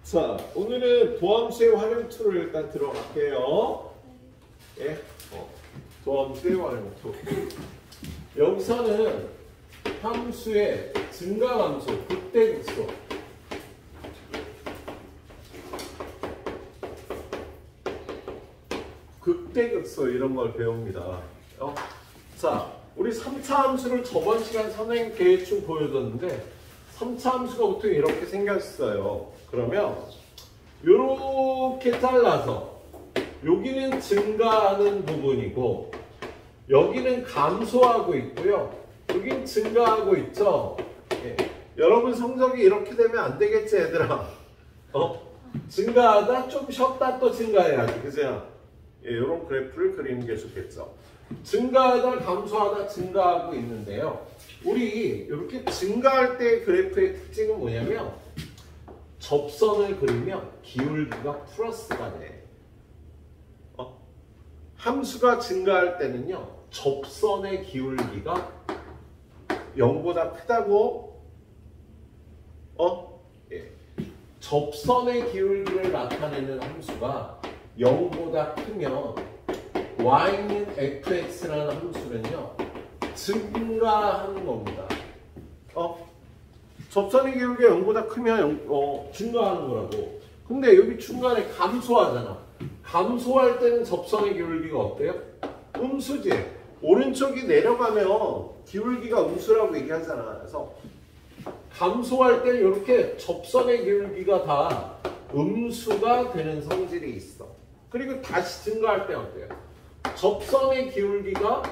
자, 오늘은 도함수의 활용 툴을 일단 들어갈게요. 예? 도함수의 활용 툴. 여기서는 함수의 증가함수, 극대극소, 극대극소 이런 걸 배웁니다. 자, 우리 3차 함수를 저번 시간 선생님 대충 보여줬는데 3차 함수가 보통 이렇게 생겼어요. 그러면 이렇게 잘라서 여기는 증가하는 부분이고 여기는 감소하고 있고요. 여기는 증가하고 있죠. 예. 여러분 성적이 이렇게 되면 안 되겠지 얘들아. 증가하다 좀 쉬었다 또 증가해야지. 그죠? 예, 이런 그래프를 그리는 게 좋겠죠. 증가하다 감소하다 증가하고 있는데요. 우리 이렇게 증가할 때 그래프의 특징은 뭐냐면 접선을 그리면 기울기가 플러스가 돼. 함수가 증가할 때는요. 접선의 기울기가 0보다 크다고 예. 접선의 기울기를 나타내는 함수가 0보다 크면 y는 fx라는 함수는요. 증가하는 겁니다. 접선의 기울기가 0보다 크면 증가하는 거라고. 근데 여기 중간에 감소하잖아. 감소할 때는 접선의 기울기가 어때요? 음수지. 오른쪽이 내려가면 기울기가 음수라고 얘기하잖아. 그래서 감소할 때는 이렇게 접선의 기울기가 다 음수가 되는 성질이 있어. 그리고 다시 증가할 때 어때요? 접선의 기울기가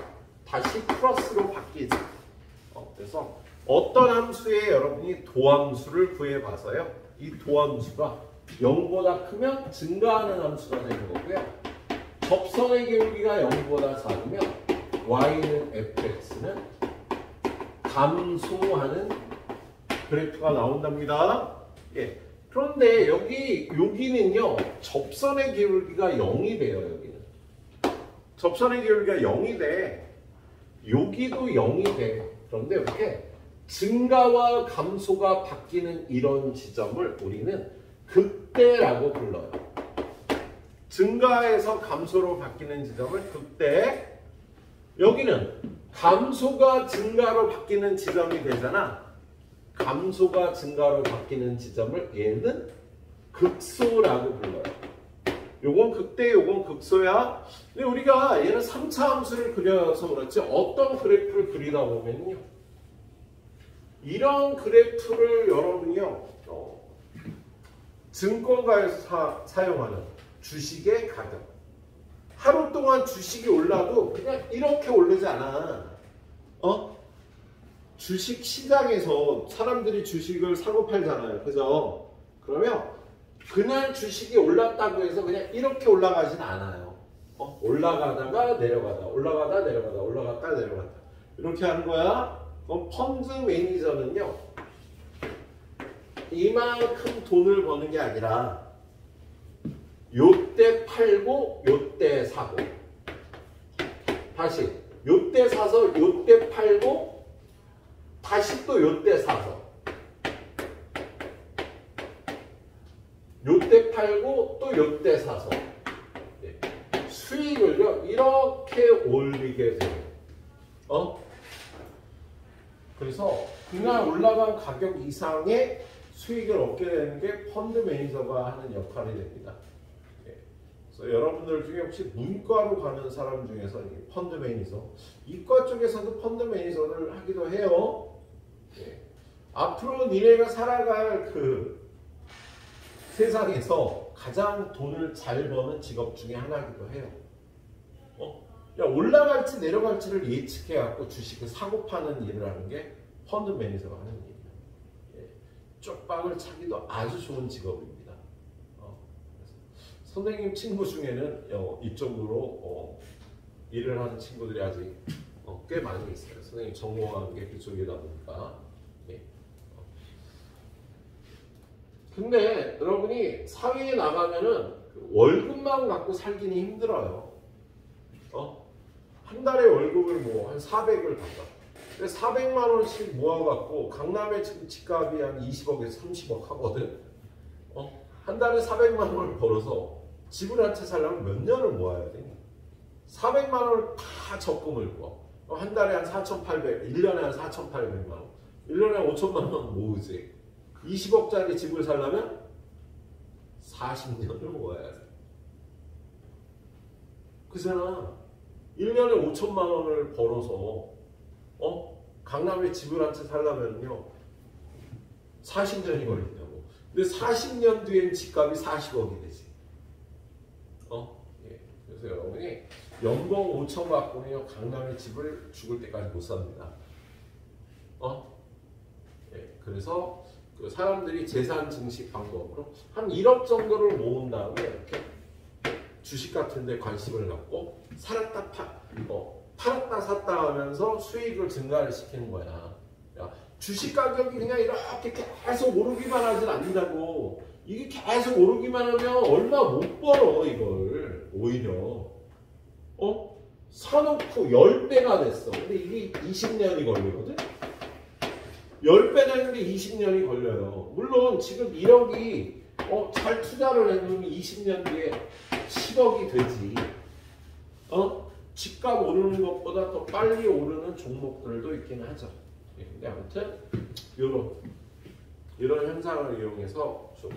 다시 플러스로 바뀌지. 그래서 어떤 함수에 여러분이 도함수를 구해봐서요. 이 도함수가 0보다 크면 증가하는 함수가 되는 거고요. 접선의 기울기가 0보다 작으면 y는 fx는 감소하는 그래프가 나온답니다. 예. 그런데 여기는요. 접선의 기울기가 0이 돼요. 여기는. 접선의 기울기가 0이 돼. 여기도 0이 돼. 그런데 이렇게 증가와 감소가 바뀌는 이런 지점을 우리는 극대라고 불러요. 증가에서 감소로 바뀌는 지점을 극대. 여기는 감소가 증가로 바뀌는 지점이 되잖아. 감소가 증가로 바뀌는 지점을 얘는 극소라고 불러요. 요건 극대, 요건 극소야. 근데 우리가 얘는 3차 함수를 그려서 그렇지 어떤 그래프를 그리다 보면요. 이런 그래프를 여러분이요. 증권가에서 사용하는 주식의 가격. 하루 동안 주식이 올라도 그냥 이렇게 오르지 않아. 주식 시장에서 사람들이 주식을 사고 팔잖아요. 그죠? 그러면 그날 주식이 올랐다고 해서 그냥 이렇게 올라가진 않아요. 올라가다가 내려가다, 올라가다 내려가다, 올라갔다 내려갔다. 이렇게 하는 거야. 그럼 펀드 매니저는요. 이만큼 돈을 버는 게 아니라 요때 팔고 요때 사고 다시 요때 사서 요때 팔고 다시 또 요때 사서 요때 팔고 또 요때 사서 수익을요 이렇게 올리게 돼요. 그래서 그날 올라간 가격 이상의 수익을 얻게 되는 게 펀드 매니저가 하는 역할이 됩니다. 그래서 여러분들 중에 혹시 문과로 가는 사람 중에서 펀드 매니저, 이과 쪽에서도 펀드 매니저를 하기도 해요. 앞으로 니네가 살아갈 그 세상에서 가장 돈을 잘 버는 직업 중에 하나이기도 해요. 올라갈지 내려갈지를 예측해갖고 주식을 사고 파는 일을 하는 게 펀드 매니저가 하는 일이에요. 쪽박을 차기도 아주 좋은 직업입니다. 선생님 친구 중에는 이쪽으로 일을 하는 친구들이 아직 꽤 많이 있어요. 선생님 전공한 게 그쪽이다 보니까. 근데 여러분이 사회에 나가면은 월급만 갖고 살기는 힘들어요. 한 달에 월급을 뭐 한 400을 받아. 400만 원씩 모아갖고 강남에 지금 집값이 한 20억에서 30억 하거든. 한 달에 400만 원을 벌어서 집을 한 채 살려면 몇 년을 모아야 돼? 400만 원을 다 적금을 부어. 한 달에 한 4,800, 1년에 한 4,800만 원. 1년에 5천만 원 모으지. 20억짜리 집을 살려면 40년을 모아야 돼. 그잖아. 1년에 5천만 원을 벌어서 강남에 집을 한 채 살려면요 40년이 걸린다고. 근데 40년 뒤엔 집값이 40억이 되지. 예. 그래서 여러분이 연봉 5천 갖고는요 강남에 집을 죽을 때까지 못 삽니다. 예. 그래서 그 사람들이 재산 증식 방법으로 한 1억 정도를 모은 다음에 이렇게 주식 같은 데 관심을 갖고 팔았다 샀다 하면서 수익을 증가를 시키는 거야. 야, 주식 가격이 그냥 이렇게 계속 오르기만 하진 않는다고. 이게 계속 오르기만 하면 얼마 못 벌어 이걸. 오히려 사놓고 10배가 됐어. 근데 이게 20년이 걸리거든. 10배 되는데 20년이 걸려요. 물론 지금 1억이 잘 투자를 해놓으면 20년 뒤에 10억이 되지. 집값 오르는 것보다 더 빨리 오르는 종목들도 있긴 하죠. 근데 아무튼 이런 현상을 이용해서 좀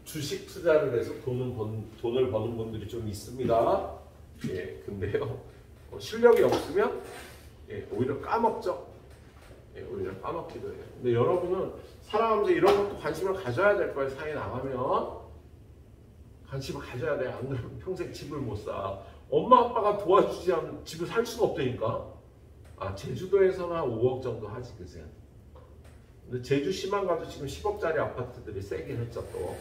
주식 투자를 해서 돈을 버는 분들이 좀 있습니다. 예, 근데요 실력이 없으면 오히려 까먹죠. 오히려 까먹기도 해요. 근데 여러분은 살아가면서 이런 것도 관심을 가져야 될 거예요. 사회 나가면 관심을 가져야 돼. 안 그러면 평생 집을 못 사. 엄마 아빠가 도와주지 않으면 집을 살 수가 없다니까. 제주도에서는 한 5억 정도 하지 그새. 근데 제주시만 가도 지금 10억짜리 아파트들이 세긴 했죠 또.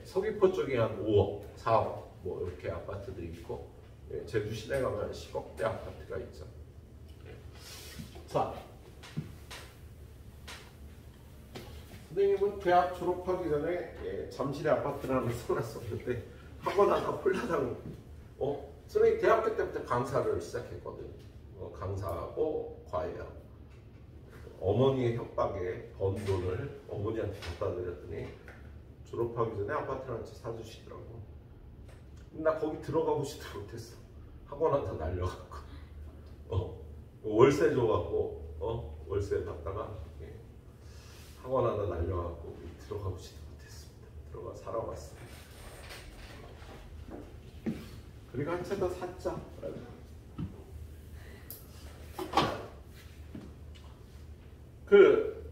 서귀포 쪽에 한 5억, 4억 뭐 이렇게 아파트들이 있고 제주 시내 가면 10억대 아파트가 있죠. 자, 선생님은 대학 졸업하기 전에 잠실에 아파트를 하나 써놨었는데 학원 하나 홀라당 선생님 대학교 때부터 강사를 시작했거든. 강사하고 과외하고 어머니의 협박에 번 돈을 어머니한테 갖다 드렸더니 졸업하기 전에 아파트를 한 채 사주시더라고. 나 거기 들어가고 싶지 못했어. 학원 하나 날려갖고 월세 줘갖고 월세 받다가 학원 하나 날려갖고 들어가고 싶지 못했습니다. 들어가 살아왔습니다. 그리고 한 채 더 샀죠. 그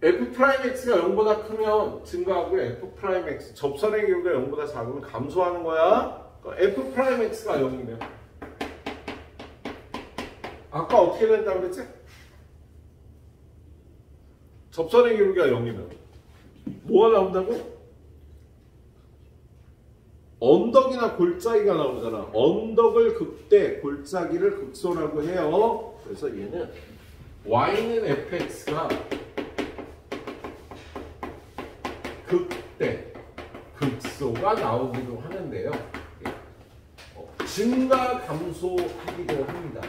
F'X가 0보다 크면 증가하고 F'X 접선의 기울기가 0보다 작으면 감소하는 거야. F'X가 0이면 아까 어떻게 된다고 그랬지? 접선의 기울기가 0이면 뭐가 나온다고? 언덕이나 골짜기가 나오잖아. 언덕을 극대, 골짜기를 극소라고 해요. 그래서 얘는 y는 fx가 극대, 극소가 나오기도 하는데요. 증가, 감소하기도 합니다.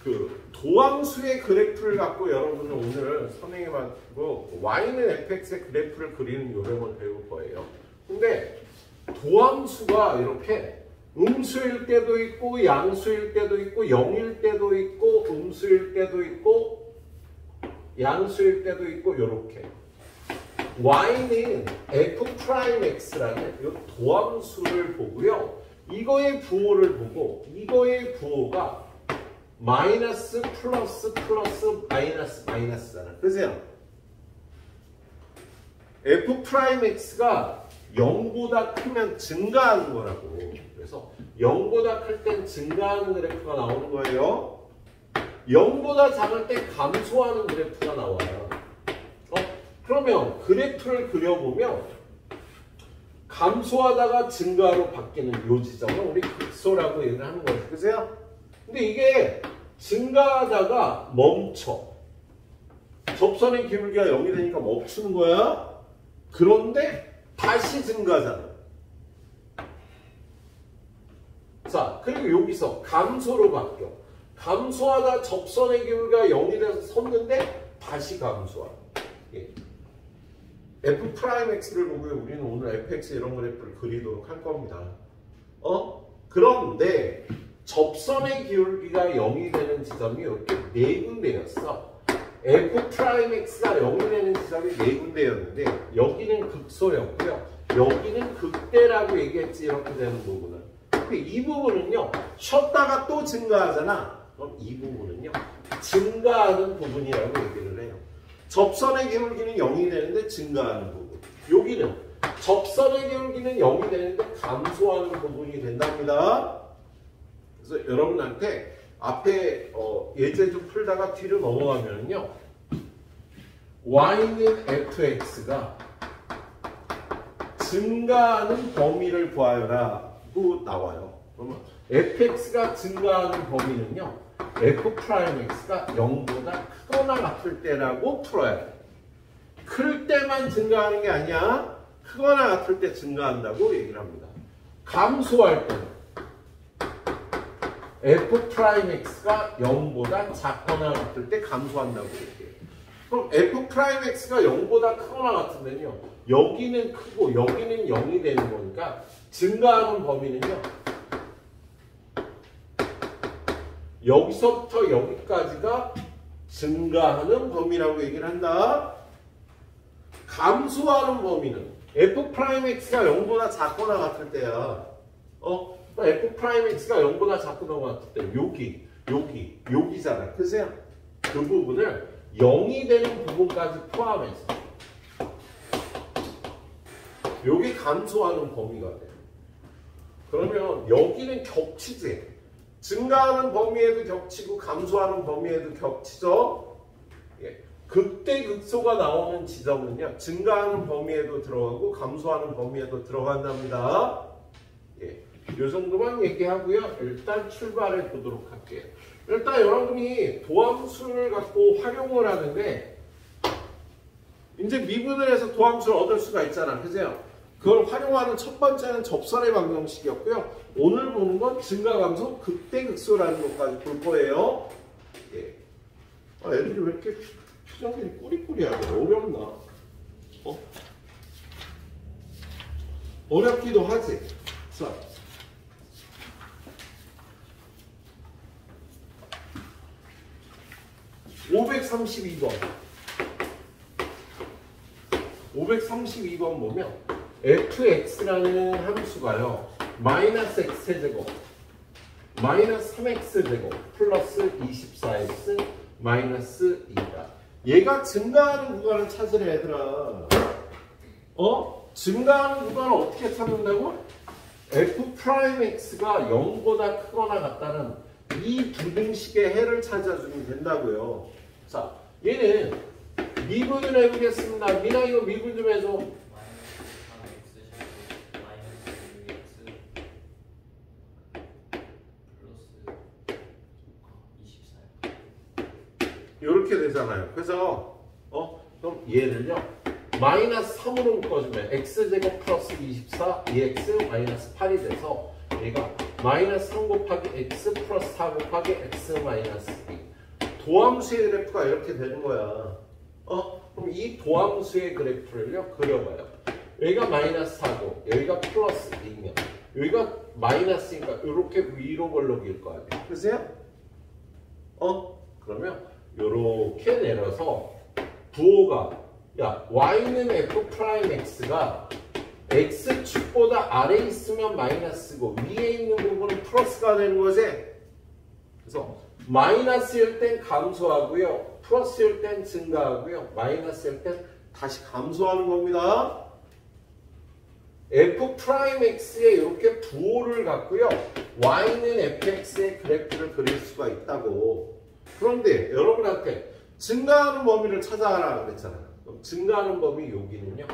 그 도함수의 그래프를 갖고 여러분은 오늘 선생님하고 y는 fx의 그래프를 그리는 요령을 배울 거예요. 근데 도함수가 이렇게 음수일 때도 있고 양수일 때도 있고 0일 때도 있고 음수일 때도 있고 양수일 때도 있고 이렇게 y는 f'x라는 이 도함수를 보고요. 이거의 부호를 보고 이거의 부호가 마이너스 플러스 플러스 마이너스 마이너스잖아. 그죠? f'x가 0보다 크면 증가하는 거라고. 그래서 0보다 클 땐 증가하는 그래프가 나오는 거예요. 0보다 작을 때 감소하는 그래프가 나와요. 그러면 그래프를 그려보면 감소하다가 증가로 바뀌는 요 지점을 우리 극소라고 얘기를 하는 거죠. 그죠? 근데 이게 증가하다가 멈춰. 접선의 기울기가 0이 되니까 멈추는 거야. 그런데 다시 증가하잖아. 자, 그리고 여기서 감소로 바뀌어. 감소하다 접선의 기울기가 0이 돼서 섰는데 다시 감소하고. 예. F'X를 보고 우리는 오늘 fx 이런 그래프를 그리도록 할 겁니다. 그런데 접선의 기울기가 0이 되는 지점이 이렇게 4군데였어. F'X가 0이 되는 지점이 4군데였는데 여기는 극소였고요. 여기는 극대라고 얘기했지, 이렇게 되는 부분은. 근데 이 부분은요, 쉬었다가 또 증가하잖아. 그럼 이 부분은요, 증가하는 부분이라고 얘기를 해요. 접선의 기울기는 0이 되는데 증가하는 부분. 여기는 접선의 기울기는 0이 되는데 감소하는 부분이 된답니다. 그래서 여러분한테 앞에 예제 좀 풀다가 뒤로 넘어가면요, y는 fx가 증가하는 범위를 구하여라고 나와요. 그러면 fx가 증가하는 범위는요, f'x가 0보다 크거나 같을 때라고 풀어야 돼. 클 때만 증가하는 게 아니야. 크거나 같을 때 증가한다고 얘기를 합니다. 감소할 때는 f'x가 0보다 작거나 같을 때 감소한다고 얘기해요. 그럼 f'x가 0보다 크거나 같으면요, 여기는 크고 여기는 0이 되는 거니까 증가하는 범위는요, 여기서부터 여기까지가 증가하는 범위라고 얘기를 한다. 감소하는 범위는 f'x가 0보다 작거나 같을 때야. f'x가 0보다 작거나 같을 때 여기잖아. 그죠? 그 부분을 0이 되는 부분까지 포함해서 여기 감소하는 범위가 돼. 그러면 여기는 겹치지. 증가하는 범위에도 겹치고 감소하는 범위에도 겹치죠. 예. 극대 극소가 나오는 지점은요, 증가하는 범위에도 들어가고 감소하는 범위에도 들어간답니다. 예. 이 정도만 얘기하고요. 일단 출발해 보도록 할게요. 일단 여러분이 도함수를 갖고 활용을 하는데 이제 미분을 해서 도함수를 얻을 수가 있잖아. 그죠? 그걸 활용하는 첫 번째는 접선의 방정식이었고요. 오늘 보는 건 증가감소, 극대극소라는 것까지 볼 거예요. 예. 애들이 왜 이렇게 표정들이 꾸리꾸리하게 어렵나? 어렵기도 하지. 자, (532번) 보면 fx라는 함수가요, 마이너스 x제곱 마이너스 3x제곱 플러스 24x 마이너스 2다. 얘가 증가하는 구간을 찾으래, 얘들아. 증가하는 구간을 어떻게 찾는다고? f'x가 0보다 크거나 같다는 이 두 등식의 해를 찾아주면 된다고요. 자, 얘는 미분을 해보겠습니다. 미나 이거 미분 좀 해줘. 이렇게 되잖아요. 그래서 그럼 얘를요, 마이너스 3으로 묶어주면 x제곱 플러스 24 2x 마이너스 8이 돼서 얘가 마이너스 3 곱하기 x 플러스 4 곱하기 x 마이너스 2. 도함수의 그래프가 이렇게 되는 거야. 그럼 이 도함수의 그래프를요, 그려봐요. 여기가 마이너스 4고 여기가 플러스 2면 여기가 마이너스니까 이렇게 위로 벌럭일 거 아니에요. 그러세요? 그러면 이렇게 내려서 부호가, 야, y는 f'x가 x축보다 아래에 있으면 마이너스고 위에 있는 부분은 플러스가 되는 거지. 그래서 마이너스일 땐 감소하고요, 플러스일 땐 증가하고요, 마이너스일 땐 다시 감소하는 겁니다. f'x에 이렇게 부호를 갖고요, y는 fx의 그래프를 그릴 수가 있다고. 그런데 여러분한테 증가하는 범위를 찾아가라 그랬잖아요. 그럼 증가하는 범위 여기는요,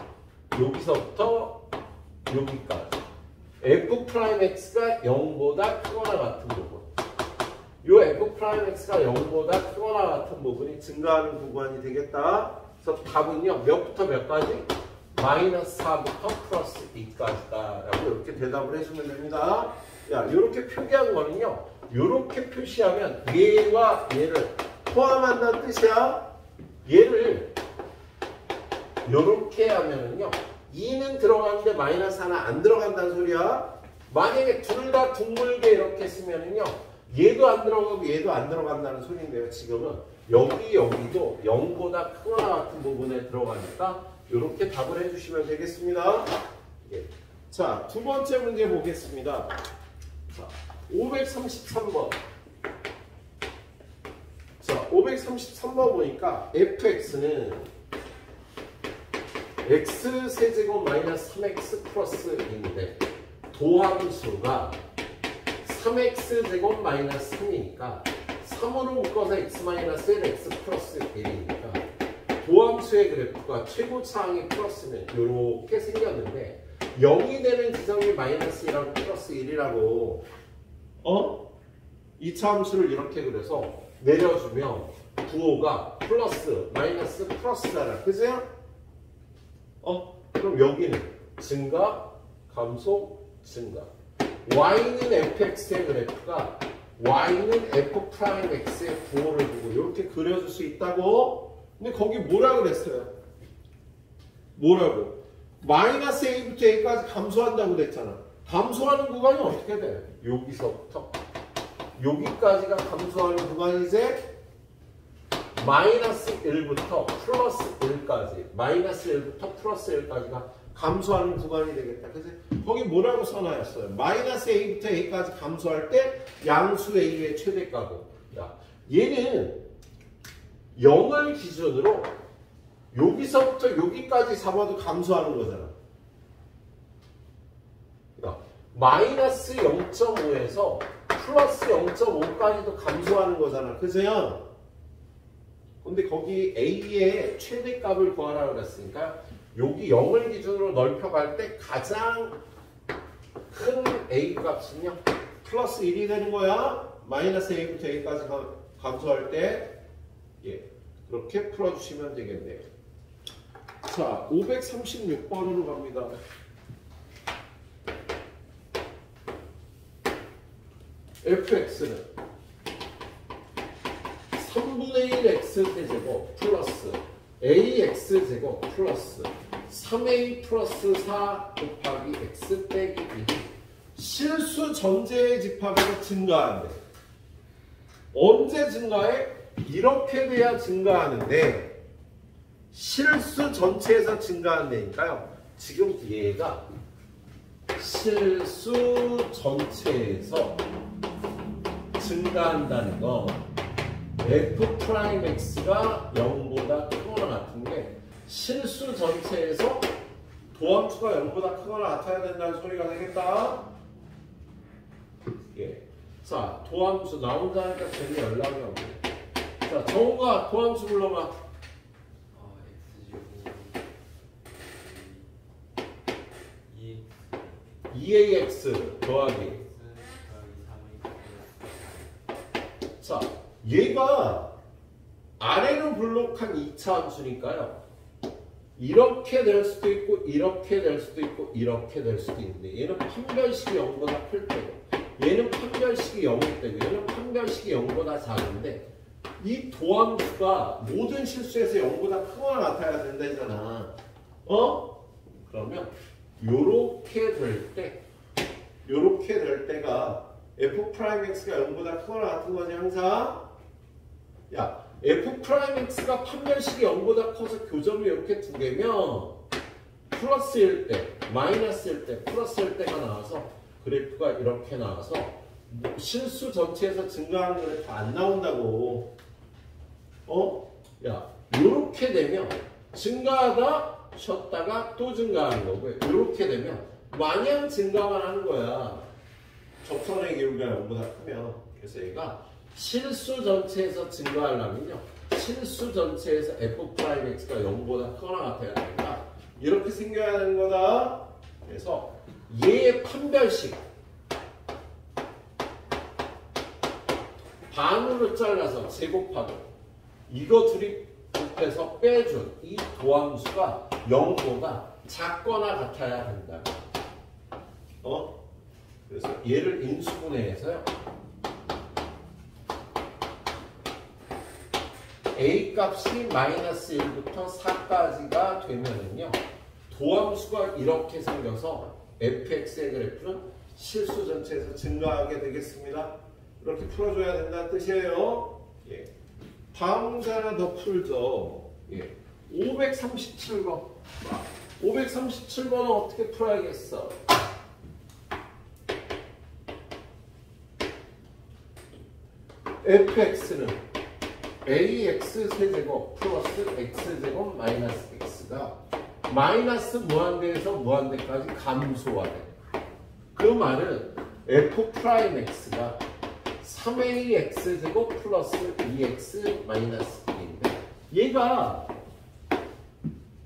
여기서부터 여기까지 f'x가 0보다 크거나 같은 부분, 이 f'x가 0보다 크거나 같은 부분이 증가하는 구간이 되겠다. 그래서 답은요, 몇부터 몇까지? 마이너스 4부터 플러스 2까지다 라고 이렇게 대답을 해주면 됩니다. 야, 이렇게 표기한 거는요. 이렇게 표시하면 얘와 얘를 포함한다는 뜻이야. 얘를 이렇게 하면은요. 2는 들어가는데 마이너스 하나 안 들어간다는 소리야. 만약에 둘 다 둥글게 이렇게 쓰면은요. 얘도 안 들어가고 얘도 안 들어간다는 소리인데요. 지금은 여기도 0보다 크거나 같은 부분에 들어가니까 이렇게 답을 해주시면 되겠습니다. 예. 자, 두 번째 문제 보겠습니다. 자, 533번. 자, 533번 보니까 fx는 x세제곱 마이너스 3x 플러스 1인데 도함수가 3x제곱 마이너스 3이니까 3으로 묶어서 x 마이너스 1, x 플러스 1이니까 도함수의 그래프가 최고차항이 플러스면 이렇게 생겼는데 0이 되는 지점이 마이너스 1하고 플러스 1이라고 이차 함수를 이렇게 그려서 내려주면 부호가 플러스 마이너스 플러스잖아. 그죠? 그럼 여기는 증가, 감소, 증가. y는 fx의 그래프가 y는 f'x의 부호를 두고 이렇게 그려줄 수 있다고. 근데 거기 뭐라 그랬어요? 뭐라고? 마이너스 a부터 a까지 감소한다고 그랬잖아. 감소하는 구간이 어떻게 돼? 여기서부터 여기까지가 감소하는 구간이지. 마이너스 1부터 플러스 1까지, 마이너스 1부터 플러스 1까지가 감소하는 구간이 되겠다. 그래서 거기 뭐라고 써놔였어요? 마이너스 a부터 a까지 감소할 때 양수 a의 최대값은. 야, 얘는 0을 기준으로 여기서부터 여기까지 잡아도 감소하는 거잖아. 그러니까 마이너스 0.5에서 플러스 0.5까지도 감소하는 거잖아. 그죠? 근데 거기 a의 최대값을 구하라고 그랬으니까 여기 0을 기준으로 넓혀갈 때 가장 큰 a 값은요 플러스 1이 되는 거야. 마이너스 a부터 a까지 감소할 때 그렇게 풀어주시면 되겠네요. 자, 536번으로 갑니다. fx는 3분의 1 x제곱 플러스 ax제곱 플러스 3a 플러스 4 곱하기 x 빼기 2 실수 전체의 집합에서 증가한대. 언제 증가해? 이렇게 돼야 증가하는데 실수 전체에서 증가한다니까요. 지금 얘가 실수 전체에서 증가한다는 거 f'x가 0보다 크거나 같은 게 실수 전체에서 도함수가 0보다 크거나 같아야 된다는 소리가 되겠다. 자, 도함수 나 혼자 하니까 괜히 연락이 없네. 자, 정우가 도함수 불러봐. x제곱 2ax 더하기. 자, 얘가 아래로 블록한 2차 함수니까요. 이렇게 될 수도 있고 이렇게 될 수도 있고 이렇게 될 수도 있는데 얘는 판별식이 0보다 클 때고 얘는 판별식이 0일 때고 얘는 판별식이 0보다 작은데 이 도함수가 모든 실수에서 0보다 크거나 같아야 된다잖아. 그러면 요렇게 될 때가 f'x가 0보다 크거나 같은 거지 항상. 야, f'x가 판별식이 0보다 커서 교점이 이렇게 두 개면 플러스일 때, 마이너스일 때, 플러스일 때가 나와서 그래프가 이렇게 나와서 실수 전체에서 증가하는 그래프 안 나온다고. 야, 이렇게 되면 증가하다 쉬었다가 또 증가하는 거고요. 이렇게 되면 마냥 증가만 하는 거야. 접선의 기울기가 0보다 크면. 그래서 얘가 실수 전체에서 증가하려면요. 실수 전체에서 f'x가 0보다 크거나 같아야 된다. 이렇게 생겨야 되는 거다. 그래서 얘의 판별식 반으로 잘라서 제곱하고 이거 둘이 곱해서 빼준 이 도함수가 0보다 작거나 같아야 한다. 그래서 얘를 인수분해해서요. A 값이 마이너스 1부터 4까지가 되면은요. 도함수가 이렇게 생겨서 fx의 그래프는 실수 전체에서 증가하게 되겠습니다. 이렇게 풀어줘야 된다는 뜻이에요. 예. 다음 문제 하나 더 풀죠. 예. 537번. 537번은 어떻게 풀어야겠어? fx는 ax 세제곱 플러스 x제곱 마이너스 x가 마이너스 무한대에서 무한대까지 감소하대. 그 말은 f'x가 3ax제곱 플러스 2x 마이너스 1인데 얘가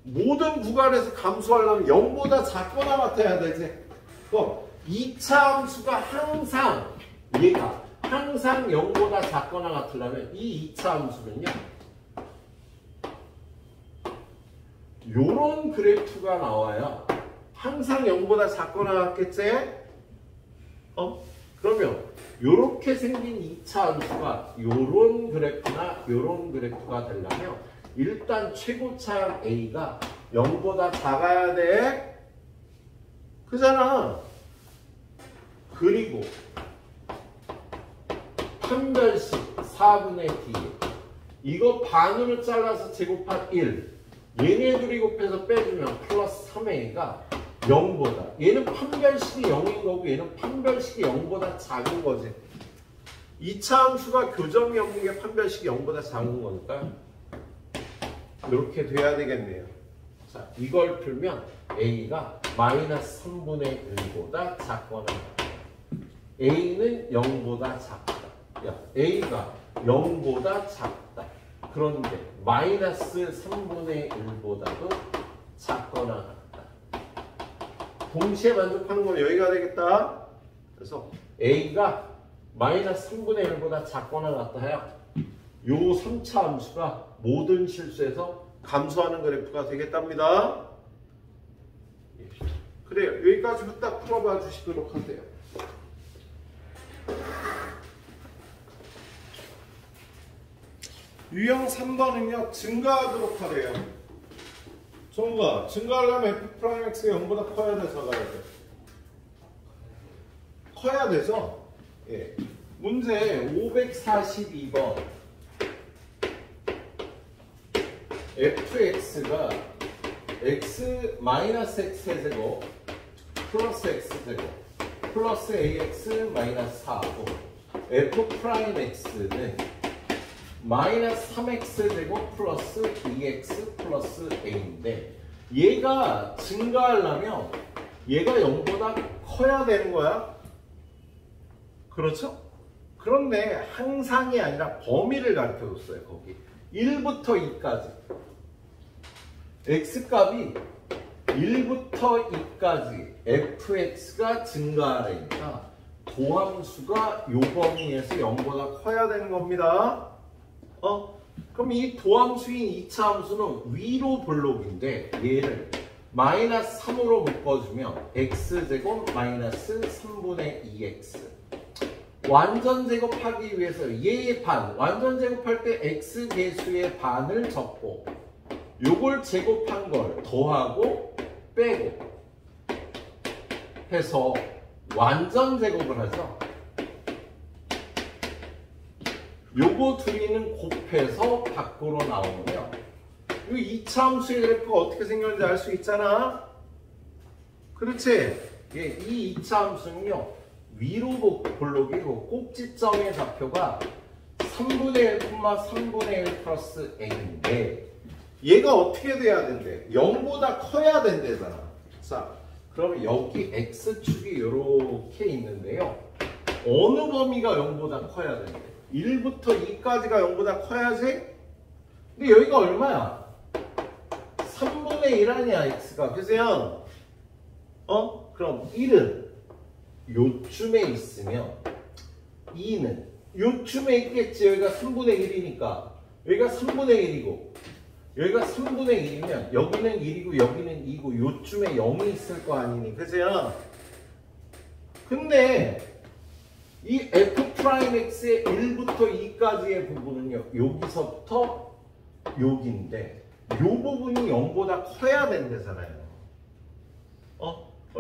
모든 구간에서 감소하려면 0보다 작거나 같아야 되지. 그럼 2차 함수가 항상 얘가 항상 0보다 작거나 같으려면 이 2차 함수는요. 요런 그래프가 나와야 항상 0보다 작거나 같겠지? 그러면 요렇게 생긴 2차 함수가 요런 그래프나 요런 그래프가 되려면 일단 최고차항 A가 0보다 작아야 돼. 그잖아. 그리고 판별식 4분의 D 이거 반으로 잘라서 제곱한 1 얘네 둘이 곱해서 빼주면 플러스 3A가 0보다 얘는 판별식이 0인 거고 얘는 판별식이 0보다 작은 거지. 2차 함수가 교점이 없는 게 판별식이 0보다 작은 거니까 이렇게 돼야 되겠네요. 자, 이걸 풀면 A가 마이너스 3분의 1보다 작거나 같다. A는 0보다 작다. 야, A가 0보다 작다. 그런데 마이너스 3분의 1보다도 작거나 같다. 동시에 만족하는 건 여기가 되겠다. 그래서 A가 마이너스 3분의 1보다 작거나 같다 해야 요 3차 함수가 모든 실수에서 감소하는 그래프가 되겠답니다. 그래요. 여기까지 딱 풀어봐 주시도록 하세요. 유형 3번은요. 증가하도록 하래요. 정우가 증가하려면 f'x가 0보다 커야 돼서 가야 돼. 커야 돼서 예. 문제 542번 fx가 x 마이너스 x제곱 플러스 x제곱 플러스 ax 마이너스 4고 f'x는 마이너스 3x제곱 플러스 2x 플러스 a인데 얘가 증가하려면 얘가 0보다 커야 되는 거야. 그렇죠? 그런데 항상이 아니라 범위를 가르쳐 줬어요. 거기 1부터 2까지 x값이 1부터 2까지 fx가 증가하니까 도함수가 요 범위에서 0보다 커야 되는 겁니다. 그럼 이 도함수인 2차 함수는 위로 볼록인데 얘를 마이너스 3으로 묶어주면 x제곱 마이너스 3분의 2x 완전 제곱하기 위해서 얘의 반 완전 제곱할 때 x 개수의 반을 적고 요걸 제곱한 걸 더하고 빼고 해서 완전 제곱을 하죠. 요거 둘이는 곱해서 밖으로 나오면 이 2차 함수의 그래프가 어떻게 생겼는지 알 수 있잖아. 그렇지? 예, 이 2차 함수는요. 위로 볼록이고 꼭지점의 좌표가 3분의 1, 3분의 1 플러스 a인데 얘가 어떻게 돼야 된대? 0보다 커야 된대잖아. 자, 그럼 여기 x축이 이렇게 있는데요. 어느 범위가 0보다 커야 된대? 1부터 2까지가 0보다 커야지? 근데 여기가 얼마야? 3분의 1 아니야, x가. 그죠? 그럼 1은 요쯤에 있으면 2는 요쯤에 있겠지. 여기가 3분의 1이니까. 여기가 3분의 1이고 여기가 3분의 1이면 여기는 1이고 여기는 2고 요쯤에 0이 있을 거 아니니. 그죠? 근데 이 f'x의 1부터 2까지의 부분은요. 여기서부터 여기인데 이 부분이 0보다 커야 된대잖아요.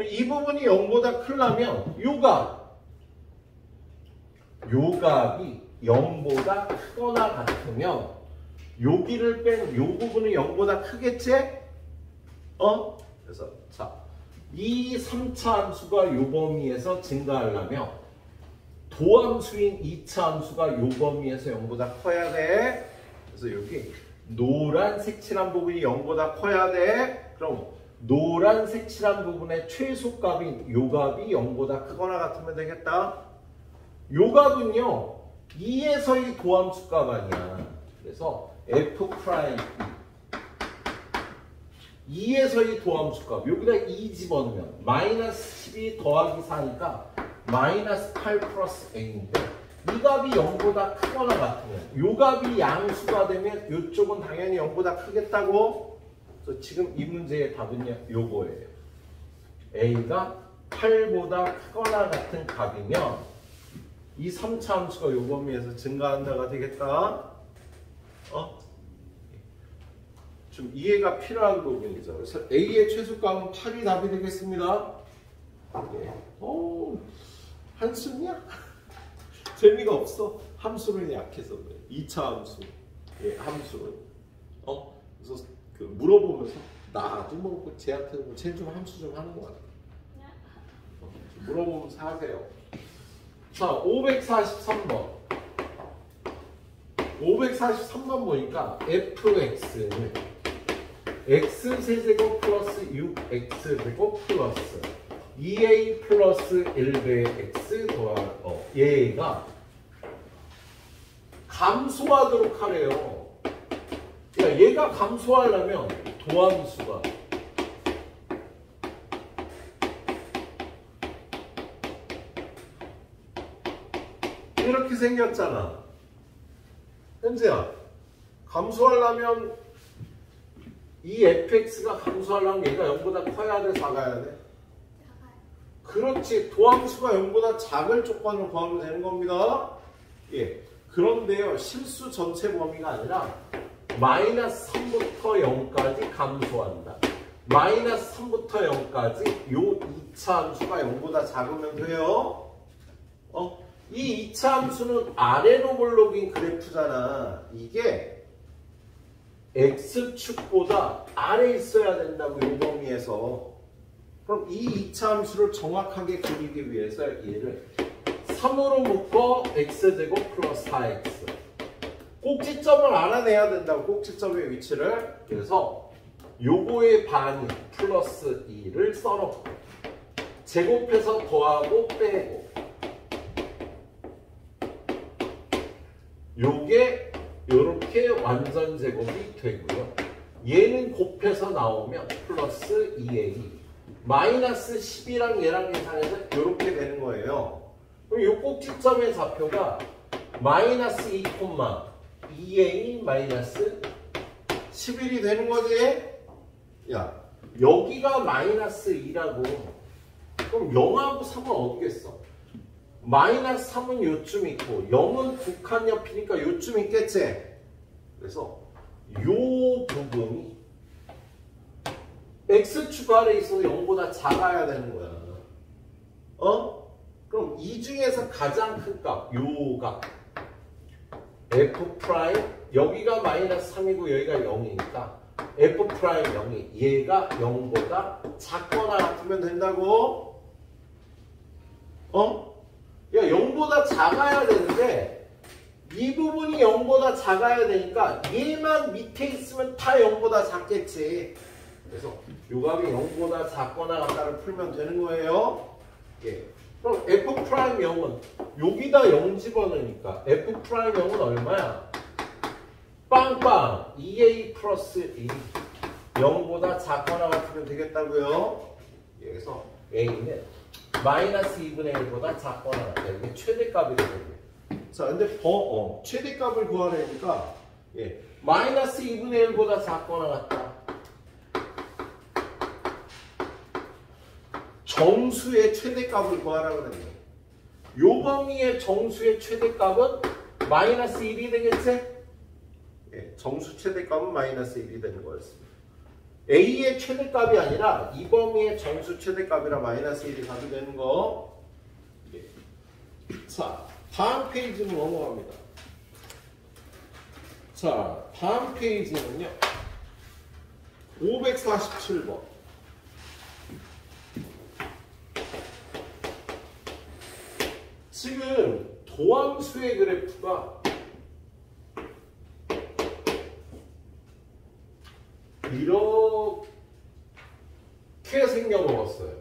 이 부분이 0보다 크려면 요 값이 0보다 크거나 같으면 여기를 뺀 요 부분은 0보다 크겠지? 그래서 자, 이 3차 함수가 요 범위에서 증가하려면 도함수인 2차 함수가 요 범위에서 0보다 커야 돼. 그래서 여기 노란색 칠한 부분이 0보다 커야 돼. 그럼 노란색 칠한 부분의 최소값인 요 값이 0보다 크거나 같으면 되겠다. 요 값은요 2에서의 도함수 값 아니야. 그래서 f' 2에서의 도함수 값 여기다 2 집어넣으면 마이너스 12 더하기 4니까 마이너스 8 플러스 a인데 이 값이 0보다 크거나 같으면 요 값이 양수가 되면 이쪽은 당연히 0보다 크겠다고. 그래서 지금 이 문제의 답은요 요거예요. a가 8보다 크거나 같은 값이면 이 3차 함수가 요 범위에서 증가한다가 되겠다. 좀 이해가 필요한 부분이죠. 그래서 a의 최소값은 8이 답이 되겠습니다. 한숨이야? 재미가 없어. 함수는 약해서 그래. 2차 함수. 함수는. 그래서 그 물어보면서 나도 뭐 쟤한테 뭐 쟤 좀 함수 좀 하는 거 같아. 물어보면서 하세요. 자, 543번. 543번 보니까 fx는 x세제곱 플러스 6x제곱 플러스 2a 플러스 1배 x 더하기 얘가 감소하도록 하래요. 그러니까 얘가 감소하려면 도함수가 이렇게 생겼잖아. 현재야, 감소하려면 이 fx가 감소하려면 얘가 0보다 커야 돼, 작아야 돼? 그렇지. 도함수가 0보다 작을 조건을 구하면 되는 겁니다. 그런데요, 실수 전체 범위가 아니라 마이너스 3부터 0까지 감소한다. 마이너스 3부터 0까지 요 2차 함수가 0보다 작으면 돼요. 이 2차 함수는 아래로 볼록인 그래프잖아. 이게 x축보다 아래에 있어야 된다고 이 범위에서. 그럼 이 2차 함수를 정확하게 그리기 위해서 얘를 3으로 묶어 x제곱 플러스 4x 꼭지점을 알아내야 된다고. 꼭지점의 위치를. 그래서 요거의 반이 플러스 2를 써놓고 제곱해서 더하고 빼고 요게 요렇게 완전 제곱이 되고요. 얘는 곱해서 나오면 플러스 2a 마이너스 10이랑 얘랑 계산해서 요렇게 되는 거예요. 그럼 요 꼭지점의 좌표가 마이너스 2,2a 마이너스 11이 되는 거지? 야, 여기가 마이너스 2라고. 그럼 0하고 3은 어디겠어? 마이너스 3은 요쯤 있고 0은 북한 옆이니까 요쯤 있겠지? 그래서 요 부분이 x축 아래에 있어서 0보다 작아야 되는 거야. 그럼 이 중에서 가장 큰 값, 요 값 f 프라임, 여기가 마이너스 3이고 여기가 0이니까 f 프라임 0이 얘가 0보다 작거나 같으면 된다고? 야, 0보다 작아야 되는데 이 부분이 0보다 작아야 되니까 얘만 밑에 있으면 다 0보다 작겠지. 그래서 요 값이 0보다 작거나 같다를 풀면 되는 거예요. 그럼 f 프라임 0은 여기다 0 집어넣으니까 f 프라임 0은 얼마야? 빵빵 2a 플러스 1 0보다 작거나 같으면 되겠다고요. 그래서 a는 마이너스 2분의 1보다 작거나 같다. 이게 최대값이 되거든요. 자, 근데 최대값을 구하려니까 마이너스 2분의 1보다 작거나 같다. 정수의 최대값을 구하라고 그랬네. 요 범위의 정수의 최대값은 마이너스 1이 되겠지? 예, 정수 최대값은 마이너스 1이 되는 거였습니다. A의 최대값이 아니라 이 범위의 정수 최대값이라 마이너스 1이 가게 되는 거. 예. 자, 다음 페이지는 넘어갑니다. 자, 다음 페이지는요. 547번. 지금 도함수의 그래프가 이렇게 생겨먹었어요.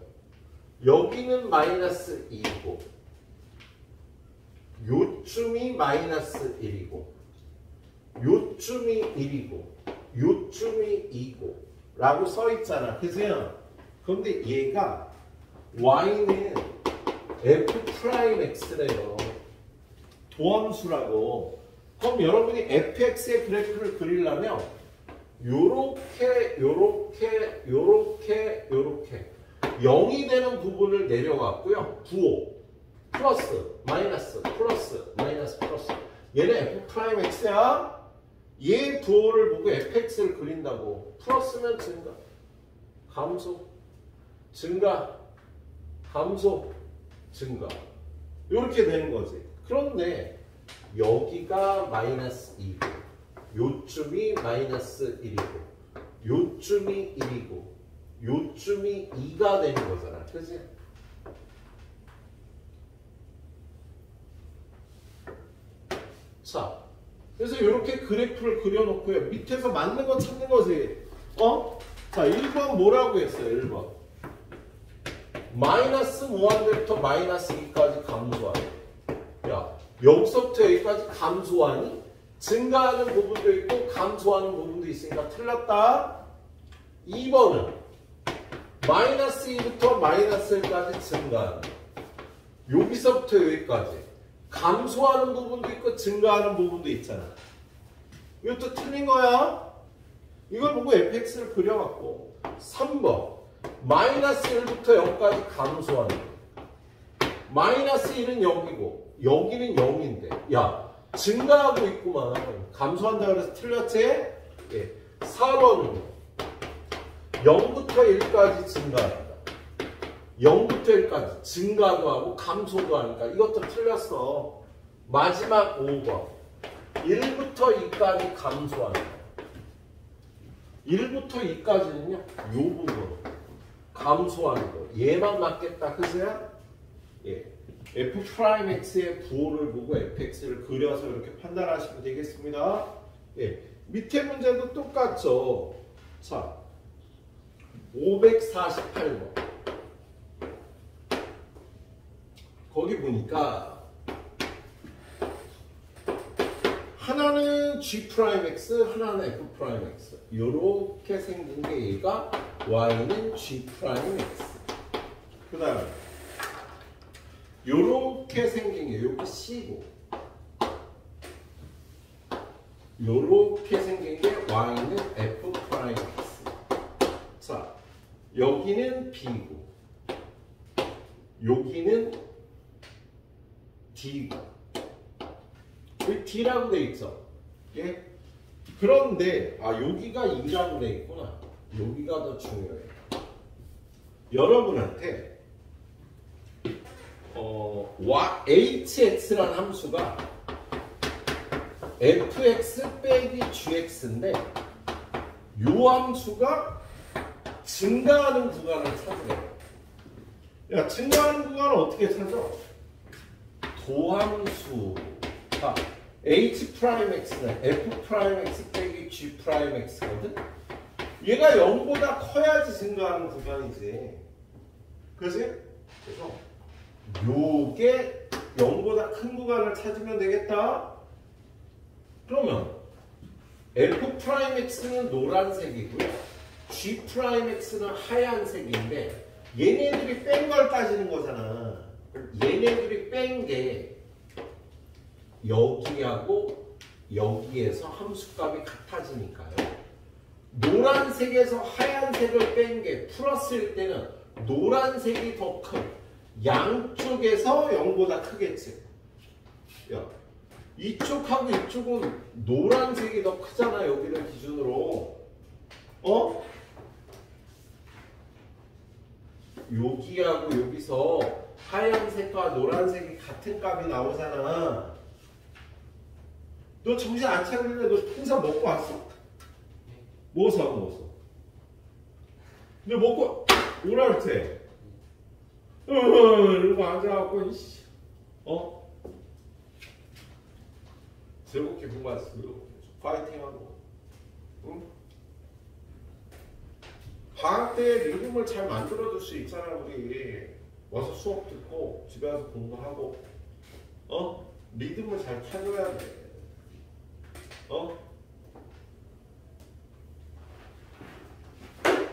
여기는 마이너스 2이고 요쯤이 마이너스 1이고 요쯤이 1이고 요쯤이 2고 라고 써있잖아. 그죠? 그런데 얘가 y는 f'x래요. 도함수라고. 그럼 여러분이 fx의 그래프를 그리려면 요렇게 0이 되는 부분을 내려갔고요. 부호 플러스 마이너스 플러스 마이너스 플러스 얘는 f'x야. 얘 부호를 보고 fx를 그린다고. 플러스면 증가 감소 증가 감소 증가 이렇게 되는 거지. 그런데 여기가 마이너스 2고 요쯤이 마이너스 1이고 요쯤이 1이고 요쯤이 2가 되는 거잖아. 그치? 자, 그래서 이렇게 그래프를 그려놓고요. 밑에서 맞는 거 찾는 거지. 자, 1번 뭐라고 했어요? 1번 마이너스 무한대부터 마이너스 2까지 감소하니. 야, 여기서부터 여기까지 감소하니? 증가하는 부분도 있고 감소하는 부분도 있으니까 틀렸다. 2번은 마이너스 2부터 마이너스 1까지 증가하는. 여기서부터 여기까지 감소하는 부분도 있고 증가하는 부분도 있잖아. 이것도 틀린 거야. 이걸 보고 fx를 그려갖고. 3번 마이너스 1부터 0까지 감소하는 거. 마이너스 1은 0이고 여기는 0인데 야 증가하고 있구만. 감소한다 그래서 틀렸지? 예. 4번은 0부터 1까지 증가한다. 0부터 1까지 증가도 하고 감소도 하니까 이것도 틀렸어. 마지막 5번 1부터 2까지 감소한다. 1부터 2까지는요 요 부분 감소하는 거. 얘만 맞겠다. 그죠? 예. f'x의 부호를 보고 fx를 그려서 이렇게 판단하시면 되겠습니다. 예. 밑에 문제도 똑같죠. 자, 548번. 거기 보니까 하나는 g'x, 하나는 f'x. 이렇게 생긴 게 얘가 y는 g'x. 그 다음에 요렇게 생긴 게 요거 C고 요렇게 생긴 게 Y는 F'X. 자, 여기는 B고 여기는 D고 여기 D라고 돼 있죠. 예? 그런데 여기가 2라고 돼 있구나. 여기가 더 중요해. 여러분한테 hx라는 함수가 fx 빼기 gx인데 요 함수가 증가하는 구간을 찾으래요. 야, 증가하는 구간을 어떻게 찾아? 도함수가 h'x는 f'x 빼기 g'x거든? 얘가 0보다 커야지 증가하는 구간이지. 그치? 그래서 요게 0보다 큰 구간을 찾으면 되겠다. 그러면 f'x는 노란색이고요. g'x는 하얀색인데 얘네들이 뺀 걸 따지는 거잖아. 얘네들이 뺀 게 여기하고 여기에서 함수값이 같아지니까요. 노란색에서 하얀색을 뺀 게 플러스일 때는 노란색이 더 큰 양쪽에서 0보다 크겠지. 야, 이쪽하고 이쪽은 노란색이 더 크잖아. 여기를 기준으로. 어? 여기하고 여기서 하얀색과 노란색이 같은 값이 나오잖아. 너 정신 안 차리는데 너 풍선 먹고 왔어? 먹었어. 근데 먹고 오라 그랬지? 이러고 앉아갖고 즐겁게 공부했어. 파이팅하고. 응? 방학 때 리듬을 잘 만들어줄 수 있잖아. 우리 와서 수업 듣고 집에 와서 공부하고 리듬을 잘 타줘야 돼.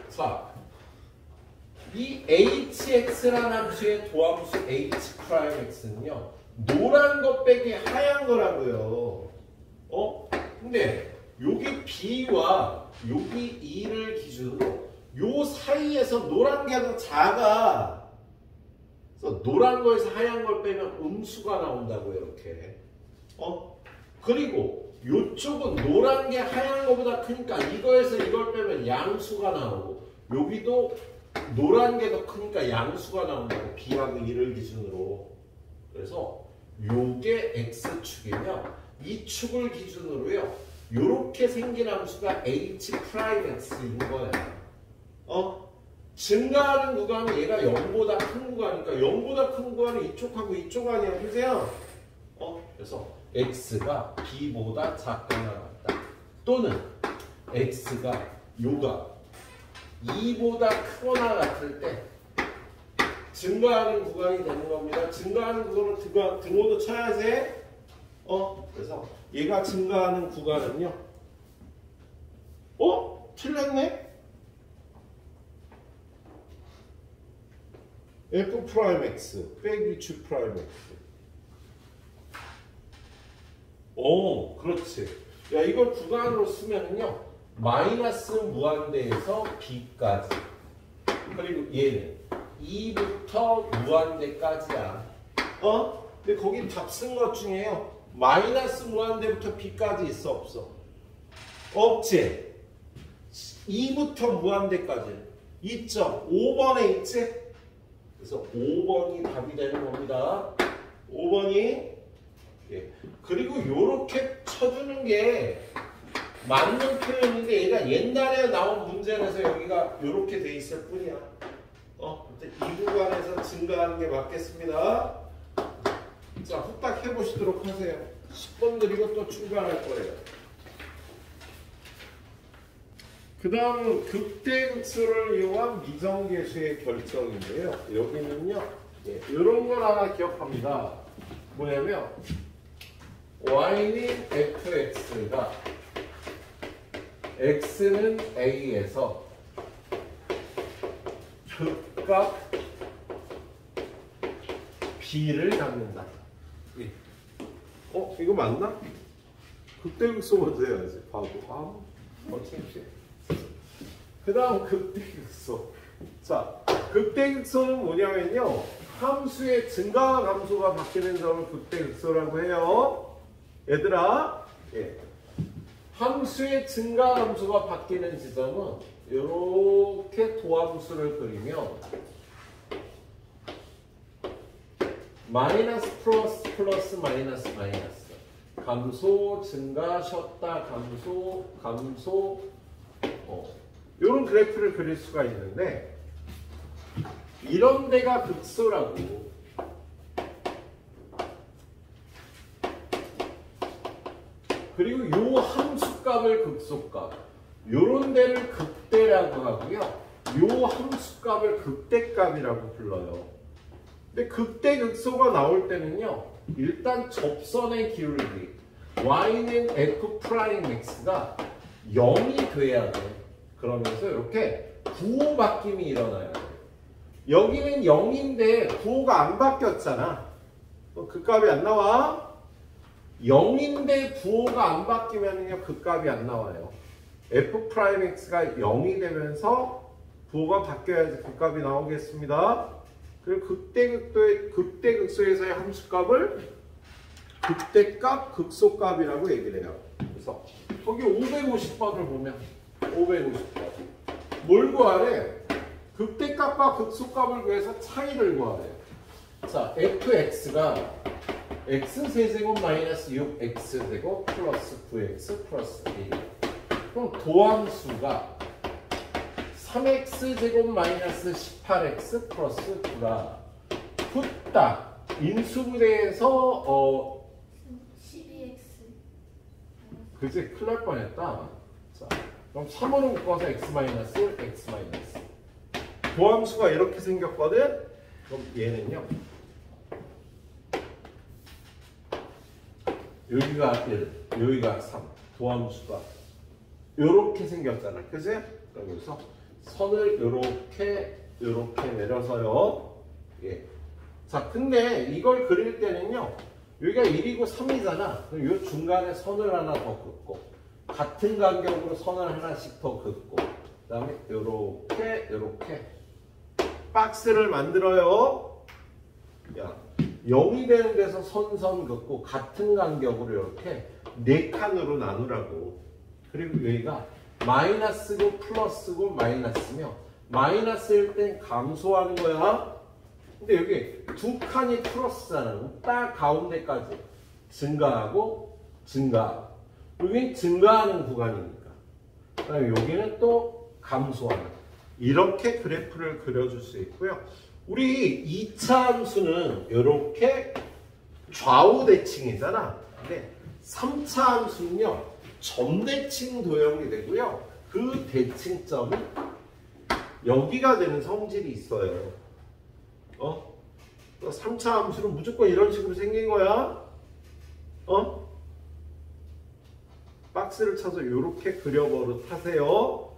자, 이 hx라는 함수의 도함수 h'x는요 노란 것 빼기 하얀 거라고요. 근데 여기 b와 여기 2를 기준으로 요 사이에서 노란 게 더 작아. 그래서 노란 거에서 하얀 걸 빼면 음수가 나온다고 이렇게. 그리고 요쪽은 노란 게 하얀 거보다 크니까 이거에서 이걸 빼면 양수가 나오고 여기도 노란 게 더 크니까 양수가 나온다고. b하고 2를 기준으로. 그래서 요게 x축이며 이 축을 기준으로요 요렇게 생긴 함수가 h'x인 거야. 증가하는 구간은 얘가 0보다 큰 구간이니까 0보다 큰 구간은 이쪽하고 이쪽 아니야. 그죠? 그래서 x가 b보다 작거나 같다. 또는 x가 요가 2보다 크거나 같을 때 증가하는 구간이 되는 겁니다. 증가하는 구간은 등호도 쳐야지. 그래서 얘가 증가하는 구간은요. 틀렸네? f'(x) 빼기 g'(x). 그렇지. 야, 이걸 구간으로 쓰면은요. 마이너스 무한대에서 b까지. 그리고 얘는 2부터 무한대까지야. 근데 거기 답 쓴 것 중에요. 마이너스 무한대부터 b까지 있어 없어? 없지. 2부터 무한대까지 있죠. 5번에 있지. 그래서 5번이 답이 되는 겁니다. 5번이. 예. 그리고 요렇게 쳐주는 게 맞는 표현인데 얘가 옛날에 나온 문제라서 여기가 요렇게 돼 있을 뿐이야. 이 구간에서 증가하는 게 맞겠습니다. 자, 후딱 해보시도록 하세요. 10번 드리고 또 출발할 거예요. 그 다음 극대극소를 이용한 미정계수의 결정인데요. 여기는요. 이런 걸 하나 기억합니다. 뭐냐면 y는 fx가 x는 a에서 극값 b를 잡는다. 이거 맞나? 극대극소 먼저 해야지. 바보. 어떻게 그 다음 극대극소. 자, 극대극소는 뭐냐면요. 함수의 증가와 감소가 바뀌는 점을 극대극소라고 해요. 얘들아, 함수의 증가 감소가 바뀌는 지점은 이렇게 도함수를 그리면 마이너스 플러스 플러스 마이너스 마이너스 감소 증가 쉬었다 감소 이런 그래프를 그릴 수가 있는데 이런 데가 극소라고. 그리고 요 함수값을 극소값, 요런 데를 극대라고 하고요. 요 함수값을 극대값이라고 불러요. 근데 극대 극소가 나올 때는요. 일단 접선의 기울기 y는 f'x가 0이 돼야 돼. 그러면서 이렇게 부호 바뀜이 일어나요. 여기는 0인데 부호가 안 바뀌었잖아. 그 값이 안 나와. 0인데 부호가 안 바뀌면요 그 값이 안 나와요. f'x가 0이 되면서 부호가 바뀌어야지 그 값이 나오겠습니다. 그리고 극대극소에서의 함수값을 극대값, 극소값이라고 얘기를 해요. 그래서 거기 550번을 보면 550번 뭘 구하래? 극대값과 극소값을 구해서 차이를 구하래. 자, fx가 x세제곱 마이너스 6x제곱 플러스 9x 플러스 1. 그럼 도함수가 3x제곱 마이너스 18x 플러스 9라. 후딱 인수분해에서 12x. 그치, 큰일 날 뻔했다. 자, 그럼 3으로 묶어서 x 마이너스 x 마이너스. 도함수가 이렇게 생겼거든. 그럼 얘는요. 여기가 1, 여기가 3. 도함수가 이렇게 생겼잖아. 그치? 그래서 선을 이렇게 내려서요. 예. 자, 근데 이걸 그릴 때는요. 여기가 1이고 3이잖아. 그럼 이 중간에 선을 하나 더 긋고 같은 간격으로 선을 하나씩 더 긋고 그 다음에 이렇게 박스를 만들어요. 야, 0이 되는 데서 선 긋고 같은 간격으로 이렇게 4칸으로 나누라고. 그리고 여기가 마이너스고 플러스고 마이너스며 마이너스일 땐 감소하는 거야. 근데 여기 두 칸이 플러스잖아. 딱 가운데까지 증가하고 증가. 여긴 증가하는 구간이니까. 그다음에 여기는 또 감소하는. 이렇게 그래프를 그려줄 수 있고요. 우리 2차 함수는 이렇게 좌우 대칭이잖아. 근데 3차 함수는요. 점대칭 도형이 되고요. 그 대칭점은 여기가 되는 성질이 있어요. 3차 함수는 무조건 이런 식으로 생긴 거야. 박스를 쳐서 이렇게 그려버릇 하세요.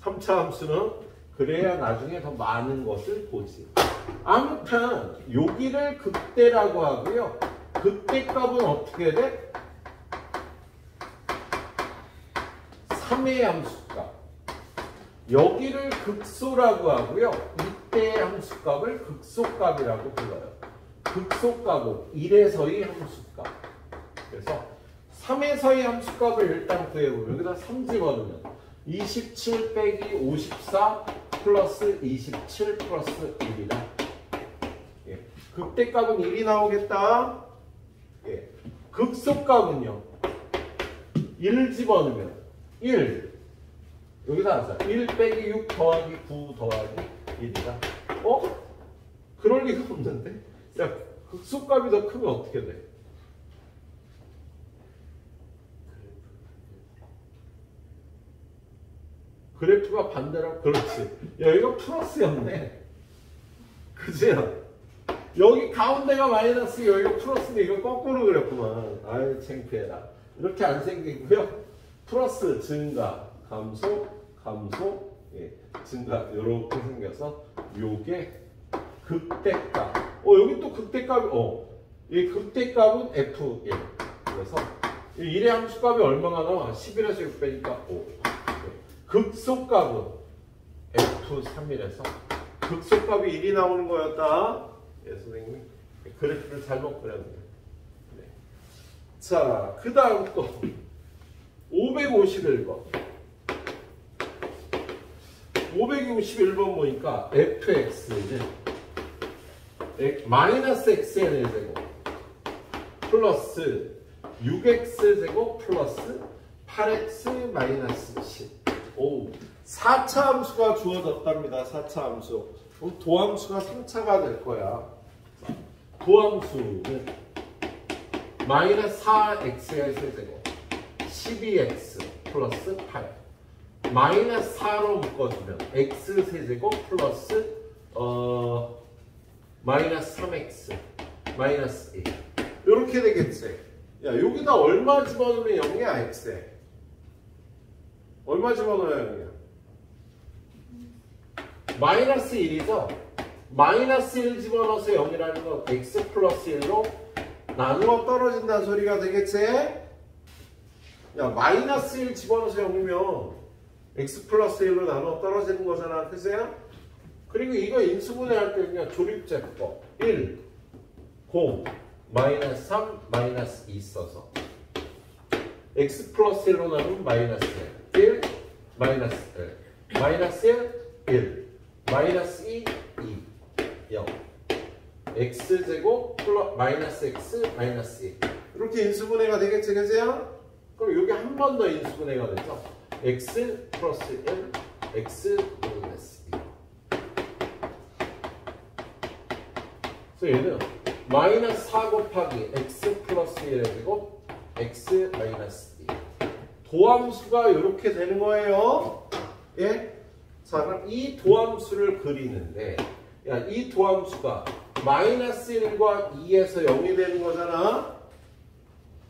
3차 함수는 그래야 나중에 더 많은 것을 보지. 아무튼 여기를 극대라고 하고요. 극대값은 어떻게 돼? 3의 함수값. 여기를 극소라고 하고요. 이때의 함수값을 극소값이라고 불러요. 극소값은 1에서의 함수값. 그래서 3에서의 함수값을 일단 구해보면 여기다 3 집어넣으면 27 빼기 54 플러스 27 플러스 1이다. 예. 극대값은 1이 나오겠다. 예. 극소값은요. 1 집어넣으면 1. 여기다 하자. 1 빼기 6 더하기 9 더하기 1이다. 그럴 리가 없는데? 야, 극소값이 더 크면 어떻게 돼? 그래프가 반대로. 그렇지. 야, 이거 플러스였네. 그치? 여기 가운데가 마이너스, 여기가 플러스인데 이거 거꾸로 그렸구만. 아유, 창피해라. 이렇게 안 생기고요. 플러스, 증가, 감소, 감소, 예, 증가. 이렇게 생겨서 요게 극대값. 여기 또 극대값이, 이 극대값은 F1. 그래서 1의 함수값이 얼마나 나와? 11에서 6 빼니까 5. 극소값은 F3이라서 극소값이 1이 나오는 거였다. 예, 선생님이 그래프를 잘못 그렸네요. 네. 자, 그 다음 또 551번. 551번 보니까 fx는 마이너스 x의 4제곱 플러스 6x제곱 플러스 8x 마이너스 10. 오, 4차 함수가 주어졌답니다. 4차 함수. 그럼 도함수가 3차가 될 거야. 도함수는 마이너스 4x의 세제곱 12x 플러스 8 마이너스 4로 묶어주면 x 세제곱 플러스 마이너스 3x 마이너스 1 이렇게 되겠지. 야, 여기다 얼마 집어넣으면 0이야? x에 얼마 집어넣어야 0이야? 마이너스 1이죠? 마이너스 1 집어넣어서 0이라는 건 x 플러스 1로 나누어 떨어진다는 소리가 되겠지? 야, 마이너스 1 집어넣어서 0이면 x 플러스 1로 나눠 떨어지는 거잖아. 그죠? 그리고 이거 인수분해 할 때 그냥 조립제법 1, 0, 마이너스 3, 마이너스 2 써서 x 플러스 1로 나누면 마이너스 1, 마이너스 1, 마이너스 1, 마이너스 2, 0 x제곱 플러스 마이너스 x 마이너스 2 이렇게 인수분해가 되겠지. 그죠? 그럼 여기 한 번 더 인수분해가 되죠. x 플러스 1, x 마이너스 2 그래서 얘는 마이너스 4 곱하기 x 플러스 1의 제곱 x 마이너스 2 도함수가 이렇게 되는 거예요. 예? 자, 그럼 이 도함수를 그리는데 야, 이 도함수가 마이너스 1과 2에서 0이 되는 거잖아.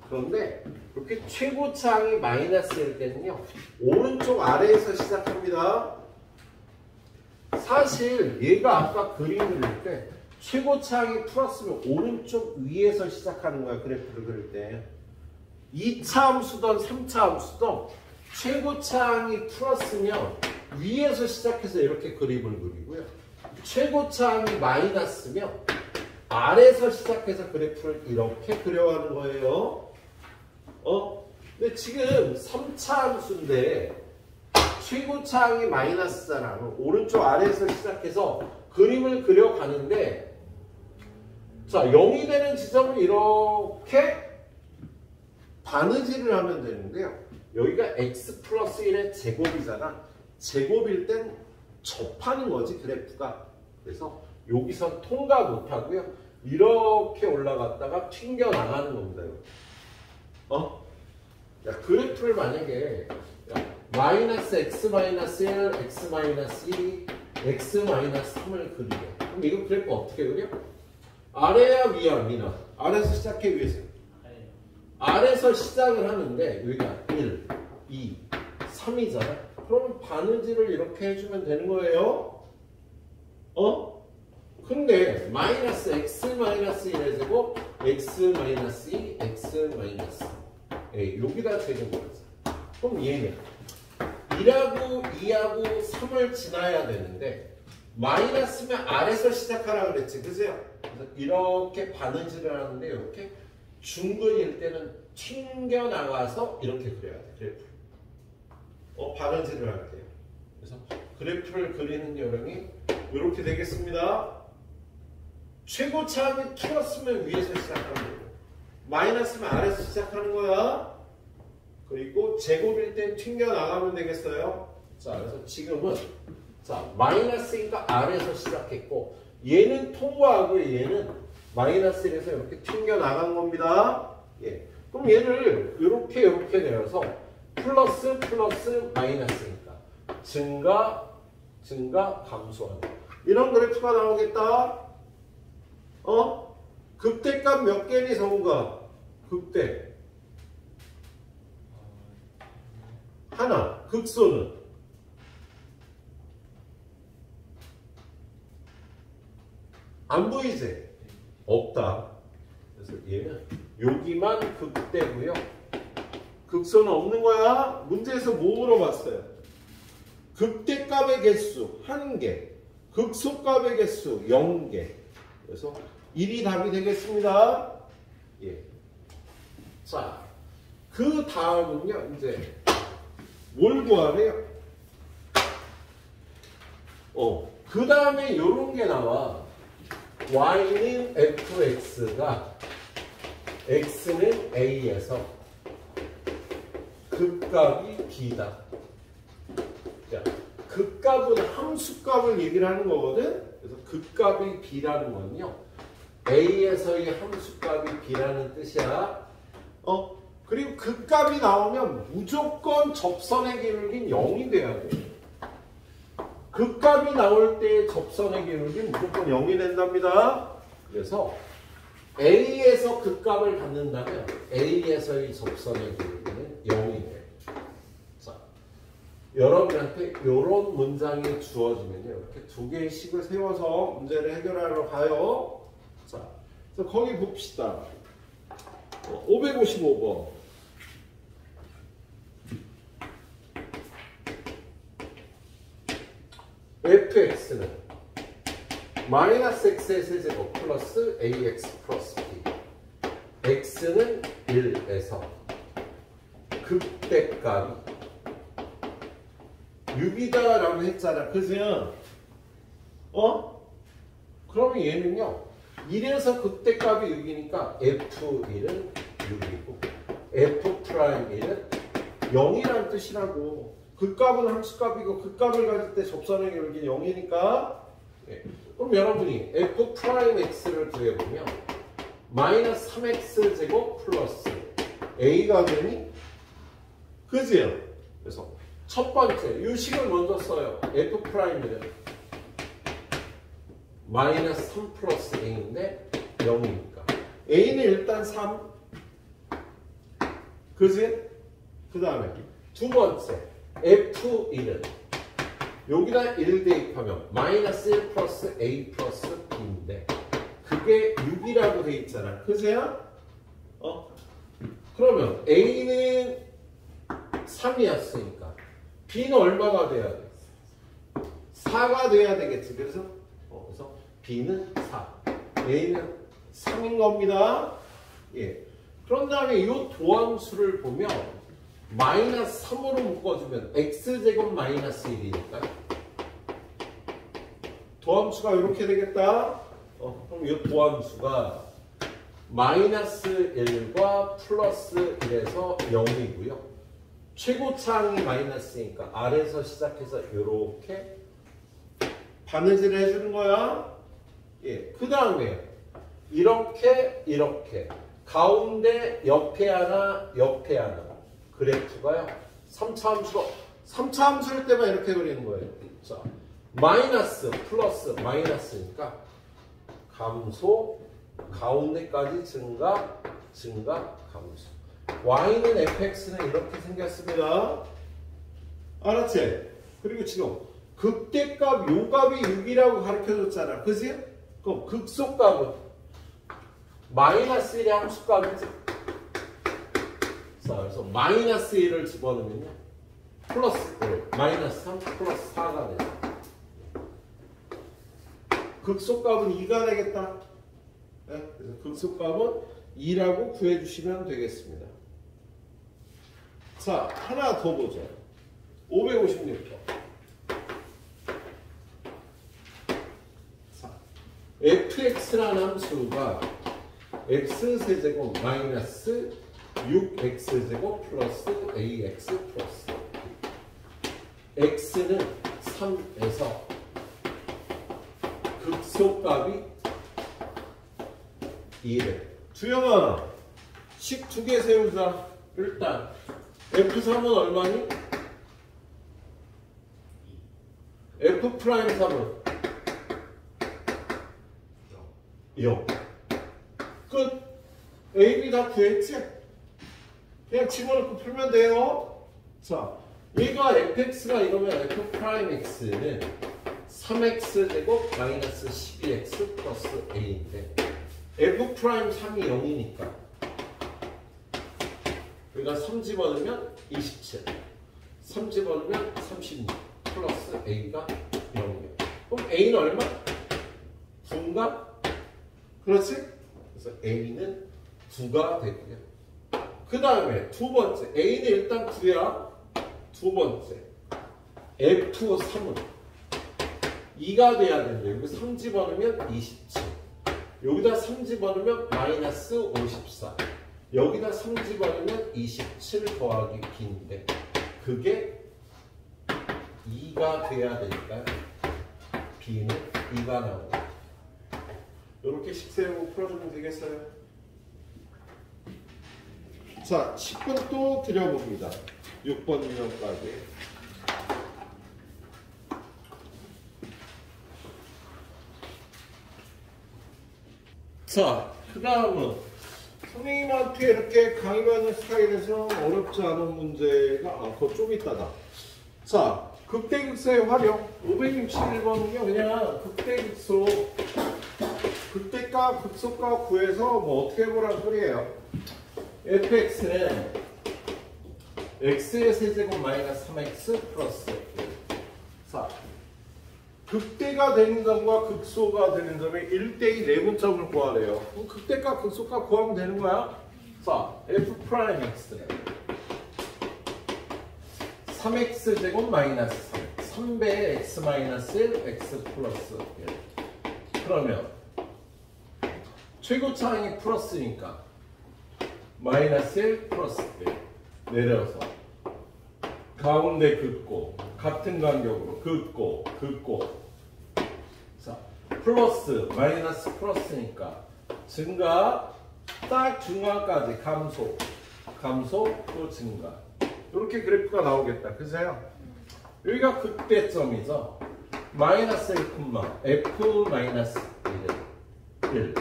그런데 이렇게 최고차항이 마이너스일 때는요 오른쪽 아래에서 시작합니다. 사실 얘가 아까 그림 그릴 때 최고차항이 플러스면 오른쪽 위에서 시작하는 거야. 그래프를 그릴 때 2차 함수든 3차 함수든 최고차항이 플러스면 위에서 시작해서 이렇게 그림을 그리고요. 최고차항이 마이너스면 아래에서 시작해서 그래프를 이렇게 그려가는 거예요. 근데 지금 3차 함수인데 최고차항이 마이너스잖아. 오른쪽 아래에서 시작해서 그림을 그려가는데 자 0이 되는 지점을 이렇게 바느질을 하면 되는데요. 여기가 x 플러스 1의 제곱이잖아. 제곱일 땐 접하는 거지 그래프가. 그래서 여기선 통과 못하고요. 이렇게 올라갔다가 튕겨 나가는 겁니다. 야, 그래프를 만약에 마이너스 x 마이너스 1, x 마이너스 2, x 마이너스 3을 그리래. 그럼 이거 그래프 어떻게 그려? 아래야 위야 미나? 아래에서 시작해 위에서? 아래에서 시작을 하는데 여기가 1, 2, 3이잖아. 그럼 바느질을 이렇게 해주면 되는 거예요. 근데 마이너스 x 마이너스 1의 제곱 x 마이너스 2, x 마이너스 3 여기다 재는 거지. 그럼 얘는 1하고 2하고 3을 지나야 되는데 마이너스면 아래에서 시작하라 그랬지. 그죠? 그래서 이렇게 바느질을 하는데 이렇게 중근일 때는 튕겨나가서 이렇게 그려야 돼. 그래프. 바느질을 할게요. 그래서 그래프를 그리는 요령이 이렇게 되겠습니다. 최고차항이 플러스면 위에서 시작하는 거고 마이너스면 아래에서 시작하는 거야. 그리고 제곱일 땐 튕겨나가면 되겠어요. 자, 그래서 지금은 자 마이너스니까 아래에서 시작했고 얘는 통과하고 얘는 마이너스 1에서 이렇게 튕겨나간 겁니다. 예. 그럼 얘를 이렇게 내어서 플러스 플러스 마이너스니까 증가 감소한다. 이런 그래프가 나오겠다. 극대값 몇 개니 성우가? 극대 하나. 극소는 안 보이지? 없다. 그래서 얘는 여기만 극대고요. 극소는 없는 거야. 문제에서 뭐 물어봤어요? 극대값의 개수 1개, 극소값의 개수 0개. 그래서 1이 답이 되겠습니다. 예. 자, 그 다음은요, 이제 뭘 구하래요? 그 다음에 요런 게 나와. y는 fx가 x는 a에서 극값이 b다. 자, 극값은 함수값을 얘기를 하는 거거든. 그래서 극값이 b라는 건요, a에서의 함수값이 b라는 뜻이야. 그리고 극값이 나오면 무조건 접선의 기울기는 0이 돼야 돼. 극값이 나올 때 접선의 기울기는 무조건 0이 된답니다. 그래서 A에서 극값을 갖는다면 A에서의 접선의 기울기는 0이 돼. 자, 여러분한테 이런 문장이 주어지면요, 이렇게 두 개의 식을 세워서 문제를 해결하러 가요. 자, 그래서 거기 봅시다. 555번. fx는 마이너스 x의 세제곱 플러스 ax 플러스 b. x는 1에서 극대값이 6이다라고 했잖아. 그죠? 그러면 얘는요. 1에서 극대값이 6이니까 f1은 6이고 f'1은 0이라는 뜻이라고. 극값은 함수값이고 극값을 가질 때 접선의 결이 0이니까 그럼 여러분이 f'x를 구해보면 마이너스 3x 제곱 플러스 a가 되니? 그지요? 그래서 첫 번째 이 식을 먼저 써요. f'은 마이너스 3 플러스 a인데 0이니까 a는 일단 3. 그지? 그 다음에 두 번째 f1은 여기다 1 대입하면 마이너스 1 플러스 a 플러스 b인데 그게 6이라고 돼 있잖아. 그제야? 그러면 a는 3이었으니까 b는 얼마가 돼야 돼? 4가 돼야 되겠지. 그래서 b는 4, a는 3인 겁니다. 예. 그런 다음에 이 도함수를 보면 마이너스 3으로 묶어주면 x제곱 마이너스 1이니까 도함수가 이렇게 되겠다. 그럼 이 도함수가 마이너스 1과 플러스 1에서 0이고요. 최고차항이 마이너스니까 아래에서 시작해서 이렇게 바느질을 해주는 거야. 예. 그 다음에 이렇게 가운데 옆에 하나 그래프가요. 3차 함수로 3차 함수일 때만 이렇게 그리는 거예요. 자, 마이너스 플러스 마이너스니까 감소 가운데까지 증가 감소. y는 fx는 이렇게 생겼습니다. 알았지? 그리고 지금 극대값 요 값이 6이라고 가르쳐줬잖아. 그지? 그럼 극소값은 마이너스 1의 함수값이지. 자, 그래서 마이너스 1을 집어넣으면요. 플러스 1, 마이너스 3 플러스 4가 돼요. 극소값은 2가 되겠다. 네? 그래서 극소값은 2라고 구해주시면 되겠습니다. 자, 하나 더 보죠. 556번. 자, fx라는 함수가 x세제곱 마이너스 6x제곱 플러스 ax 플러스 x는 3에서 극소값이 2래. 주영아, 식 두 개 세우자. 일단 f3은 얼마니? f'3은 0. 끝. A, B 다 구했지? 그냥 집어넣고 풀면 돼요. 자, 얘가 fx가 이러면 f'x는 3x제곱 마이너스 12x 플러스 a인데 f'3이 0이니까 여기가 3 집어넣으면 27, 3 집어넣으면 36 플러스 a가 0이에요. 그럼 a는 얼마? 9인가? 그렇지? 그래서 a는 9가 되고요. 그 다음에 두 번째 a는 일단 9야. 두 번째 f3은 2가 돼야 되는데 여기 3 집어넣으면 27, 여기다 3 집어넣으면 마이너스 54, 여기다 3 집어넣으면 27 더하기 b인데 그게 2가 돼야 되니까요. b는 2가 나옵니다. 이렇게 식 세우고 풀어주면 되겠어요. 자, 10번 또 드려봅니다. 6번 유형까지. 자, 그 다음은 선생님한테 이렇게 강의받는 스타일에서 어렵지 않은 문제가 그거 좀 이따다. 자, 극대극소의 활용 561번은요 그냥 극대극소 극대값 극소값 구해서 뭐 어떻게 해보라는 소리예요. fx는 x의 세제곱 마이너스 3x 플러스 4. 극대가 되는 점과 극소가 되는 점의 1대2 내분점을 구하래요. 그럼 극대값 극소값 구하면 되는 거야. 자, f'x는 3x제곱 마이너스 3 3배의 x 마이너스 1 x 플러스 1. 그러면 최고차항이 플러스니까 마이너스 1 플러스 1 내려서 가운데 긋고 같은 간격으로 긋고 자 플러스 마이너스 플러스니까 증가 딱 중간까지 감소 또 증가 이렇게 그래프가 나오겠다. 그죠? 여기가 극대점이죠. 마이너스 1, f 마이너스 1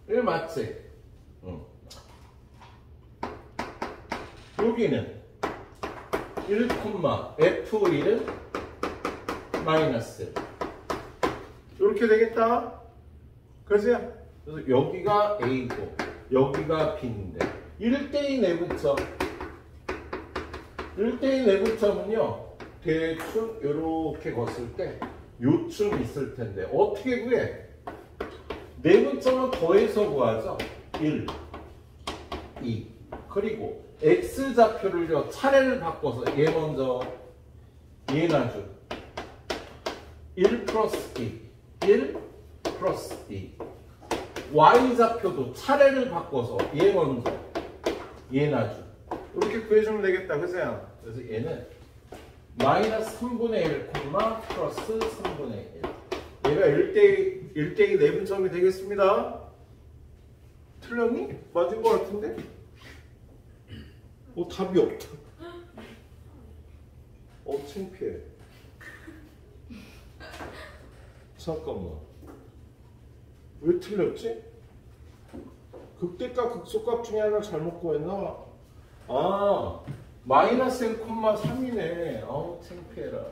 1 맞지? 여기는 1, f1은 마이너스 이렇게 되겠다. 그죠? 그래서 여기가 A고 여기가 B인데 1대2 내분점 1대2 내분점은요 대충 이렇게 걷을 때 요쯤 있을 텐데 어떻게 구해? 내분점은 더해서 구하죠. 1, 2 그리고 X좌표를요 차례를 바꿔서 얘 먼저 얘 나중 1 플러스 2 1 플러스 2 Y좌표도 차례를 바꿔서 얘 먼저 얘 나중 이렇게 구해주면 되겠다. 그죠? 그래서 얘는 마이너스 3분의 1, 플러스 3분의 1 얘가 1대2 내분점이 되겠습니다. 틀렸니? 맞은 것 같은데? 답이 없다. 창피해. 잠깐만. 왜 틀렸지? 극대값, 극소값 중에 하나 잘못 구했나? 마이너스 1, 3이네. 창피해라.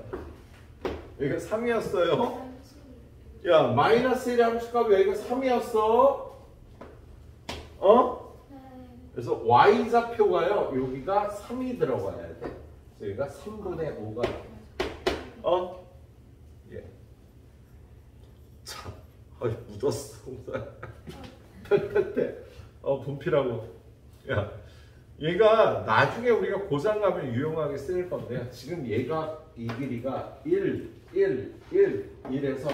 여기가 3이었어요? 야, 마이너스 1의 함수값이 여기가 3이었어? 그래서 Y좌표가요, 여기가 3이 들어가야 돼. 여기가 3분의 5가 예. 참, 묻었어. 분필하고. 야, 얘가 나중에 우리가 고3 가면 유용하게 쓸 건데요. 지금 얘가 이 길이가 1, 1, 1, 1에서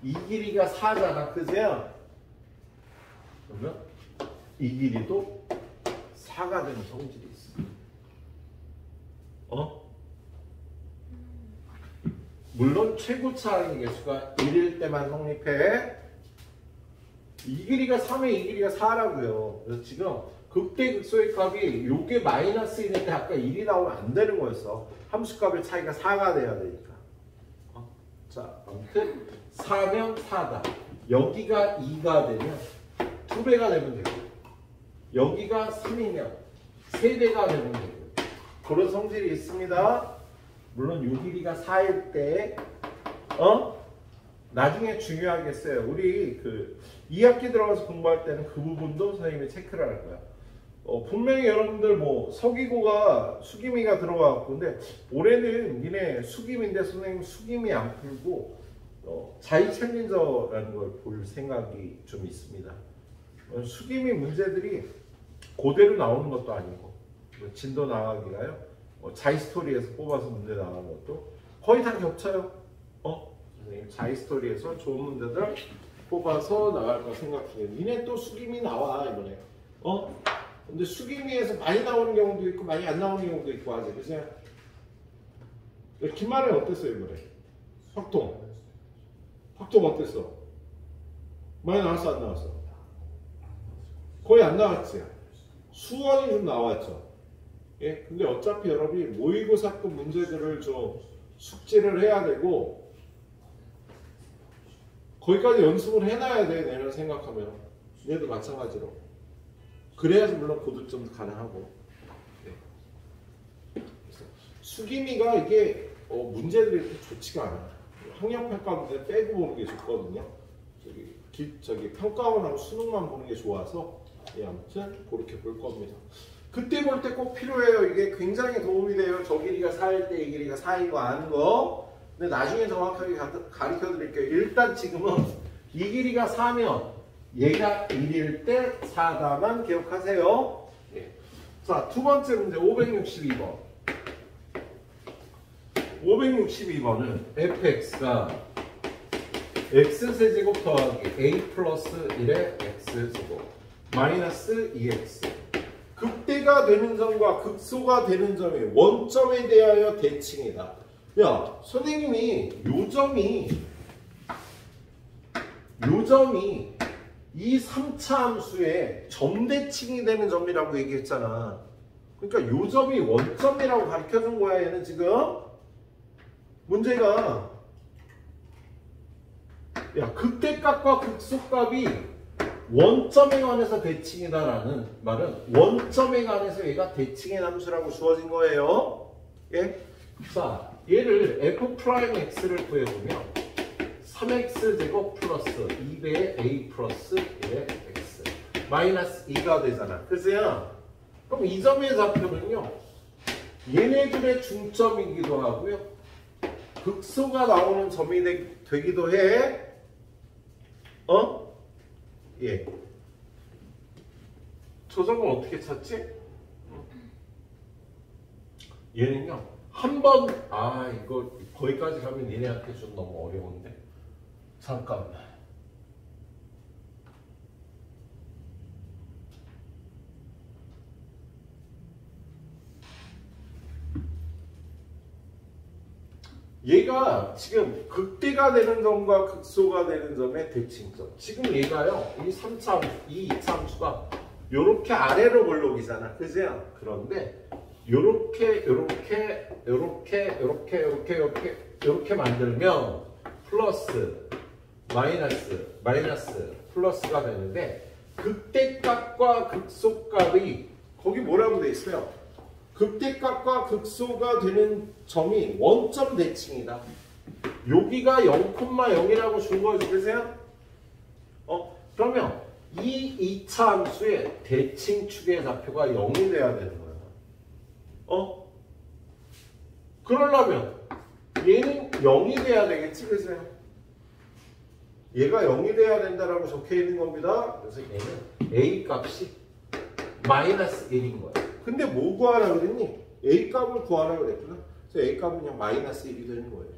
이 길이가 4잖아. 그죠? 그러면 이 길이도 4가 되는 성질이 있어. 물론 최고차항의 개수가 1일 때만 성립해. 이 길이가 3에 이 길이가 4라고요. 그래서 지금 극대 극소의 값이 요게 마이너스 1인데 아까 1이 나오면 안 되는 거였어. 함수값의 차이가 4가 돼야 되니까. 자, 아무튼 4면 4다. 여기가 2가 되면 2배가 되면 되고 여기가 3이면 3배가 되면 되고 그런 성질이 있습니다. 물론 요 길이가 4일 때 나중에 중요하겠어요. 우리 2학기 들어가서 공부할 때는 그 부분도 선생님이 체크를 할 거야. 분명히 여러분들 서기고가 수기미가 들어가고 근데 올해는 니네 수기미인데 선생님 수기미 안 풀고 자유 챌린저라는 걸 볼 생각이 좀 있습니다. 수기미 문제들이 그대로 나오는 것도 아니고 진도 나가기가요. 자이스토리에서 뽑아서 문제 나가는 것도 거의 다 겹쳐요. 선생님 자이스토리에서 좋은 문제들 뽑아서 나갈 거 생각 중이에요. 니네 또 수기미 나와 이번에. 근데 수기미에서 많이 나오는 경우도 있고 많이 안 나오는 경우도 있고 하지. 그죠? 김말은 어땠어요 이번에? 확통 어땠어? 많이 나왔어 안 나왔어? 거의 안 나왔지. 수원이 좀 나왔죠. 예, 근데 어차피 여러분이 모의고사급 문제들을 좀 숙지를 해야 되고 거기까지 연습을 해놔야 돼. 내년 생각하면 얘도 마찬가지로. 그래야지 물론 고득점도 가능하고. 네. 그래서 수기미가 이게 문제들이 이렇게 좋지가 않아. 학력평가 문제 빼고 보는 게 좋거든요. 저기 평가원하고 수능만 보는 게 좋아서 예, 아무튼 그렇게 볼 겁니다. 그때 볼 때 꼭 필요해요. 이게 굉장히 도움이 돼요. 저 길이가 4일 때 이 길이가 4인 거 아는 거. 근데 나중에 정확하게 가르쳐 드릴게요. 일단 지금은 이 길이가 4면 얘가 1일 때 4다만 기억하세요. 예. 자, 두 번째 문제 562번. 562번은 fx가 x세제곱 더하기 a 플러스 1의 x제곱 마이너스 2x 극대가 되는 점과 극소가 되는 점이 원점에 대하여 대칭이다. 야, 선생님이 요 점이 이 3차 함수의 점대칭이 되는 점이라고 얘기했잖아. 그러니까 요 점이 원점이라고 가르쳐준 거야. 얘는 지금 문제가 야, 극대값과 극소값이 원점에 관해서 대칭이다라는 말은 원점에 관해서 얘가 대칭의 함수라고 주어진 거예요. 예? 자, 얘를 f'x를 구해보면 3x제곱 플러스 2배의 a 플러스 1의 x 마이너스 2가 되잖아. 그래서요, 그럼 이 점의 좌표는요, 얘네들의 중점이기도 하고요, 극소가 나오는 점이 되기도 해. 예. 저 점은 어떻게 찾지? 얘는요, 이거 거기까지 가면 얘네한테 좀 너무 어려운데. 잠깐만. 얘가 지금 극대가 되는 점과 극소가 되는 점의 대칭점. 지금 얘가요, 이 3차 함수, 이 2차 함수가 요렇게 아래로 볼록이잖아. 그죠? 그런데 요렇게 만들면 플러스, 마이너스, 플러스가 되는데 극대값과 극소값이 거기 뭐라고 돼 있어요? 극대값과 극소가 되는 점이 원점 대칭이다. 여기가 0,0이라고 준 거죠. 그러세요? 그러면 이 2차 함수의 대칭축의 좌표가 0이 돼야 되는 거야. 그러려면 얘는 0이 돼야 되겠지. 그러세요? 얘가 0이 돼야 된다라고 적혀 있는 겁니다. 그래서 얘는 a 값이 마이너스 1인 거야. 근데 뭐 구하라 그랬니? A 값을 구하라 그랬구나. 그래서 A 값은 그냥 마이너스 1이 되는 거예요.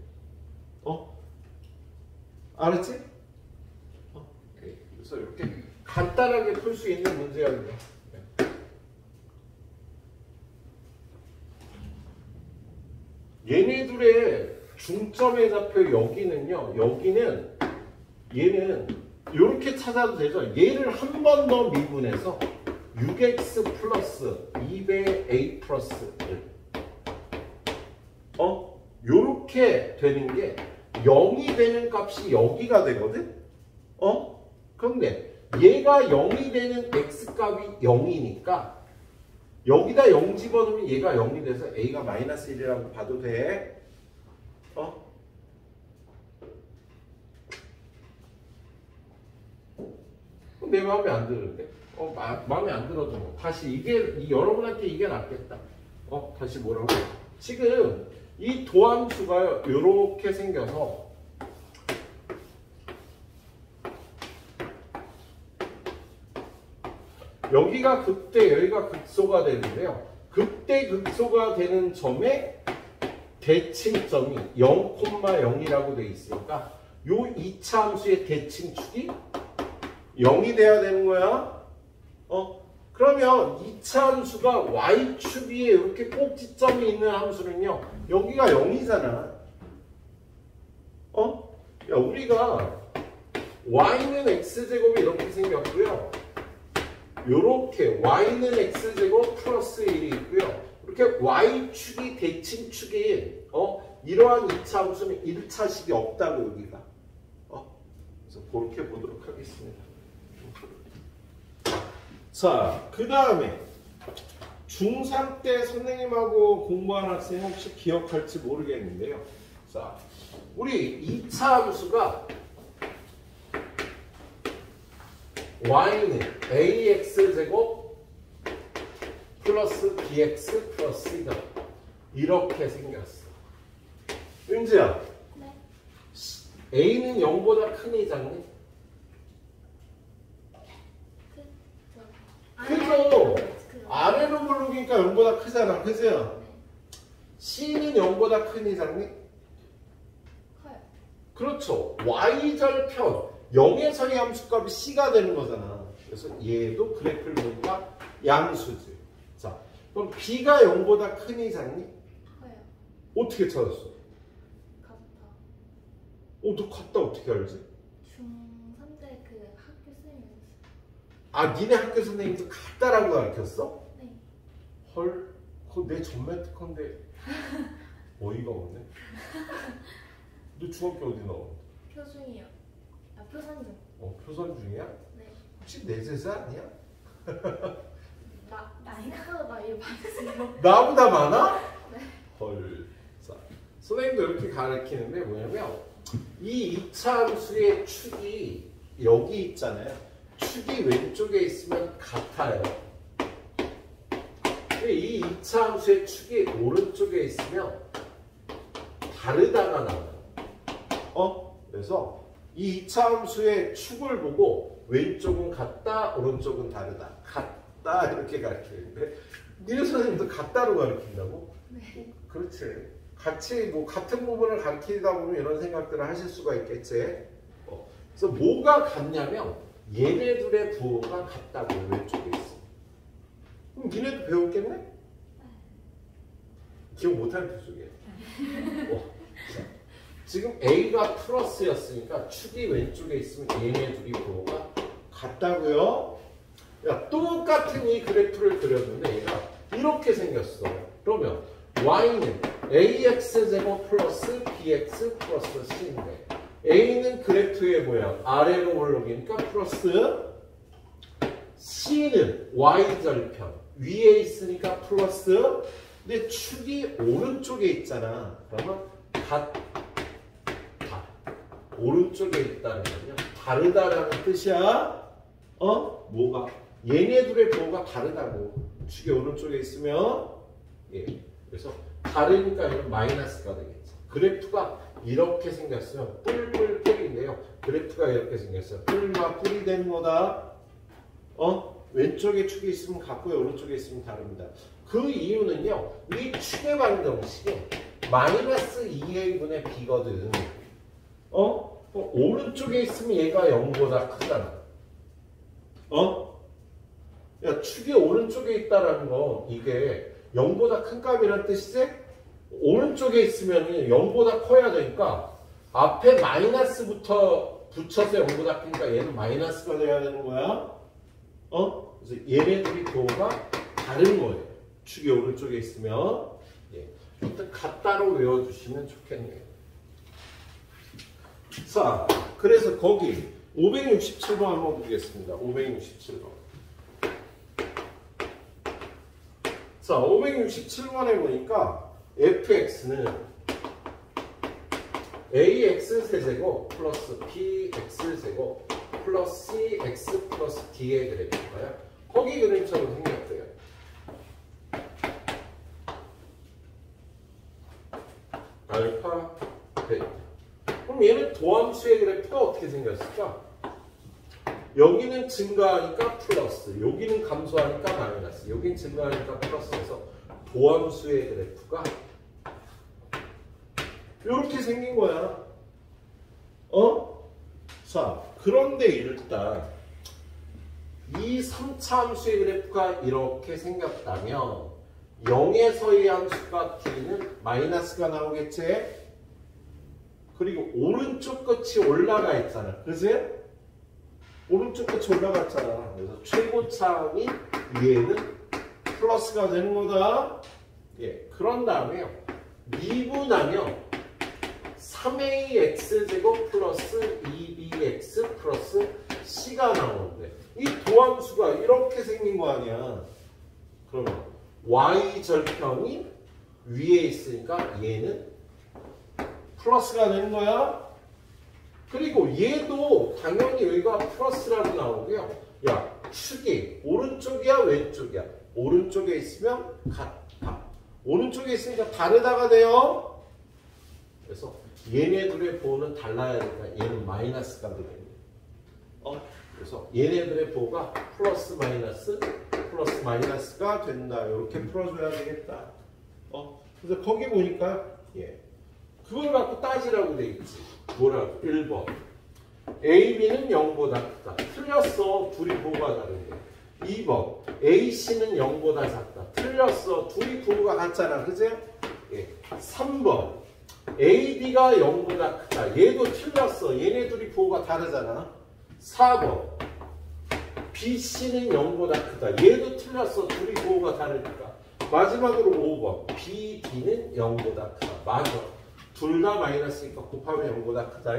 알았지? 그래서 이렇게 간단하게 풀 수 있는 문제였는데. 얘네들의 중점의 좌표 여기는요. 얘는 이렇게 찾아도 되죠. 얘를 한 번 더 미분해서 6x 플러스 2배 a 플러스 1 요렇게 되는 게 0이 되는 값이 여기가 되거든? 그런데 얘가 0이 되는 x값이 0이니까 여기다 0 집어넣으면 얘가 0이 돼서 a가 마이너스 1이라고 봐도 돼. 내 마음에 안 드는데? 마음에 안 들어도 뭐. 다시 여러분한테 이게 낫겠다. 다시 뭐라고? 지금 이 도함수가 이렇게 생겨서 여기가 극대, 여기가 극소가 되는데요. 극대, 극소가 되는 점의 대칭점이 0,0이라고 되어 있으니까 요 2차 함수의 대칭축이 0이 돼야 되는 거야. 그러면 2차 함수가 y축 위에 이렇게 꼭지점이 있는 함수는요. 여기가 0이잖아. 야, 우리가 y는 x제곱이 이렇게 생겼고요. 요렇게 y는 x제곱 플러스 1이 있고요. 이렇게 y축이 대칭축이 이러한 2차 함수는 1차식이 없다고 여기가. 그래서 그렇게 보도록 하겠습니다. 자, 그 다음에 중3 때 선생님하고 공부한 학생 혹시 기억할지 모르겠는데요. 자, 우리 2차 함수가 y는 ax제곱 플러스 bx 플러스 2다. 이렇게 생겼어. 은지야, A는 0보다 크니 작니? 크죠? 아래로 부르니까 0보다 크잖아. 그죠? C는 0보다 크니 작니? 커요. 그렇죠. Y절편 0에서의 함수값이 C가 되는 거잖아. 그래서 얘도 그래프를 보니까 양수지. 자, 그럼 B가 0보다 크니 작니? 커요. 어떻게 찾았어? 같아. 너 같다 어떻게 알지? 중3 때 그 학교 선생님이 해줬어요. 아, 니네 학교 선생님도 같다라고 가르쳤어? 네. 헐, 그거 내 전매 특허인데 어이가 없네. 너 중학교 어디 나왔는데? 표중이요. 아, 표선중. 표선 중이야? 네. 혹시 내 제자 아니야? 생각보다 나이 많으세요. 나보다 많아? 네. 헐. 자, 선생님도 이렇게 가르치는데 뭐냐면 이 2차 함수의 축이 여기 있잖아요. 축이 왼쪽에 있으면 같아요. 근데 이 2차 함수의 축이 오른쪽에 있으면 다르다가 나와요. 그래서 이 2차 함수의 축을 보고 왼쪽은 같다, 오른쪽은 다르다. 같다 이렇게 가르치는데 니네 선생님도 같다로 가르친다고? 네. 그렇지. 같이 뭐 같은 부분을 가르치다 보면 이런 생각들을 하실 수가 있겠지. 그래서 뭐가 같냐면 얘네 둘의 부호가 같다고 왼쪽에 있어. 그럼 니네도 배웠겠네? 기억 못할 표정이야. 지금 A가 플러스였으니까 축이 왼쪽에 있으면 얘네 둘이 부호가 같다고요? 야, 똑같은 이 그래프를 그렸는데 얘가 이렇게 생겼어. 그러면 Y는 AX제곱 플러스 BX 플러스 C인데 A는 그래프의 모양 아래로 올라오니까 플러스, C는 Y절편 위에 있으니까 플러스, 근데 축이 오른쪽에 있잖아. 그러면 같다. 오른쪽에 있다는 건요 다르다라는 뜻이야. 뭐가? 얘네 둘의 부호가 다르다고. 축이 오른쪽에 있으면 그래서 다르니까 이건 마이너스가 되겠죠. 그래프가 이렇게 생겼으면 뿔뿔뿔인데요. 그래프가 이렇게 생겼어요. 뿔과 뿔이 되는 거다. 왼쪽에 축이 있으면 같고요. 오른쪽에 있으면 다릅니다. 그 이유는요. 이 축의 방정식이 마이너스 2a분의 b거든. 오른쪽에 있으면 얘가 0보다 크잖아. 야, 축이 오른쪽에 있다라는 거 이게 0보다 큰 값이란 뜻이지? 오른쪽에 있으면 0보다 커야 되니까 앞에 마이너스부터 붙여서 0보다 크니까 얘는 마이너스가 돼야 되는 거야. 그래서 얘네들이 부호가 다른 거예요. 축이 오른쪽에 있으면. 일단 같다로 외워주시면 좋겠네요. 자, 그래서 거기 567번 한번 보겠습니다. 567번. 자, 567번에 보니까 fx는 ax세제곱 플러스 bx세곱 플러스 cx 플러스 d의 그래프인가요? 거기 그림처럼 생겼대요. 알파, 베타. 그럼 얘는 도함수의 그래프가 어떻게 생겼을까? 여기는 증가하니까 플러스, 여기는 감소하니까 마이너스, 여기는 증가하니까 플러스해서 도함수의 그래프가 이렇게 생긴 거야. 자, 그런데 일단 이 3차 함수의 그래프가 이렇게 생겼다면 0에서의 함수가 t는 마이너스가 나오겠지? 그리고 오른쪽 끝이 올라가 있잖아. 그지? 오른쪽 끝이 올라갔잖아. 그래서 최고차항이 얘는 플러스가 되는 거다. 그런 다음에요. 미분하면 3ax제곱 플러스 2bx 플러스 c가 나오는데 이 도함수가 이렇게 생긴 거 아니야. 그러면 y절편이 위에 있으니까 얘는 플러스가 되는 거야. 그리고 얘도 당연히 여기가 플러스라고 나오고요. 야, 축이 오른쪽이야 왼쪽이야? 오른쪽에 있으면 같다. 오른쪽에 있으니까 다르다가 돼요. 그래서 얘네들의 부호는 달라야 되니까 얘는 마이너스가 되겠네. 그래서 얘네들의 부호가 플러스 마이너스가 된다. 이렇게 풀어줘야 되겠다. 그래서 거기 보니까 그걸 갖고 따지라고 돼 있지. 뭐라고? 1번. A, B는 0보다 크다. 틀렸어. 둘이 부호가 다른데. 2번. A, C는 0보다 작다. 틀렸어. 둘이 부호가 같잖아. 그죠? 3번. A, B가 0보다 크다. 얘도 틀렸어. 얘네 둘이 부호가 다르잖아. 4번. B, C는 0보다 크다. 얘도 틀렸어. 둘이 부호가 다르니까. 마지막으로 5번. B, D는 0보다 크다. 맞아. 둘 다 마이너스니까 곱하면 0보다 크다.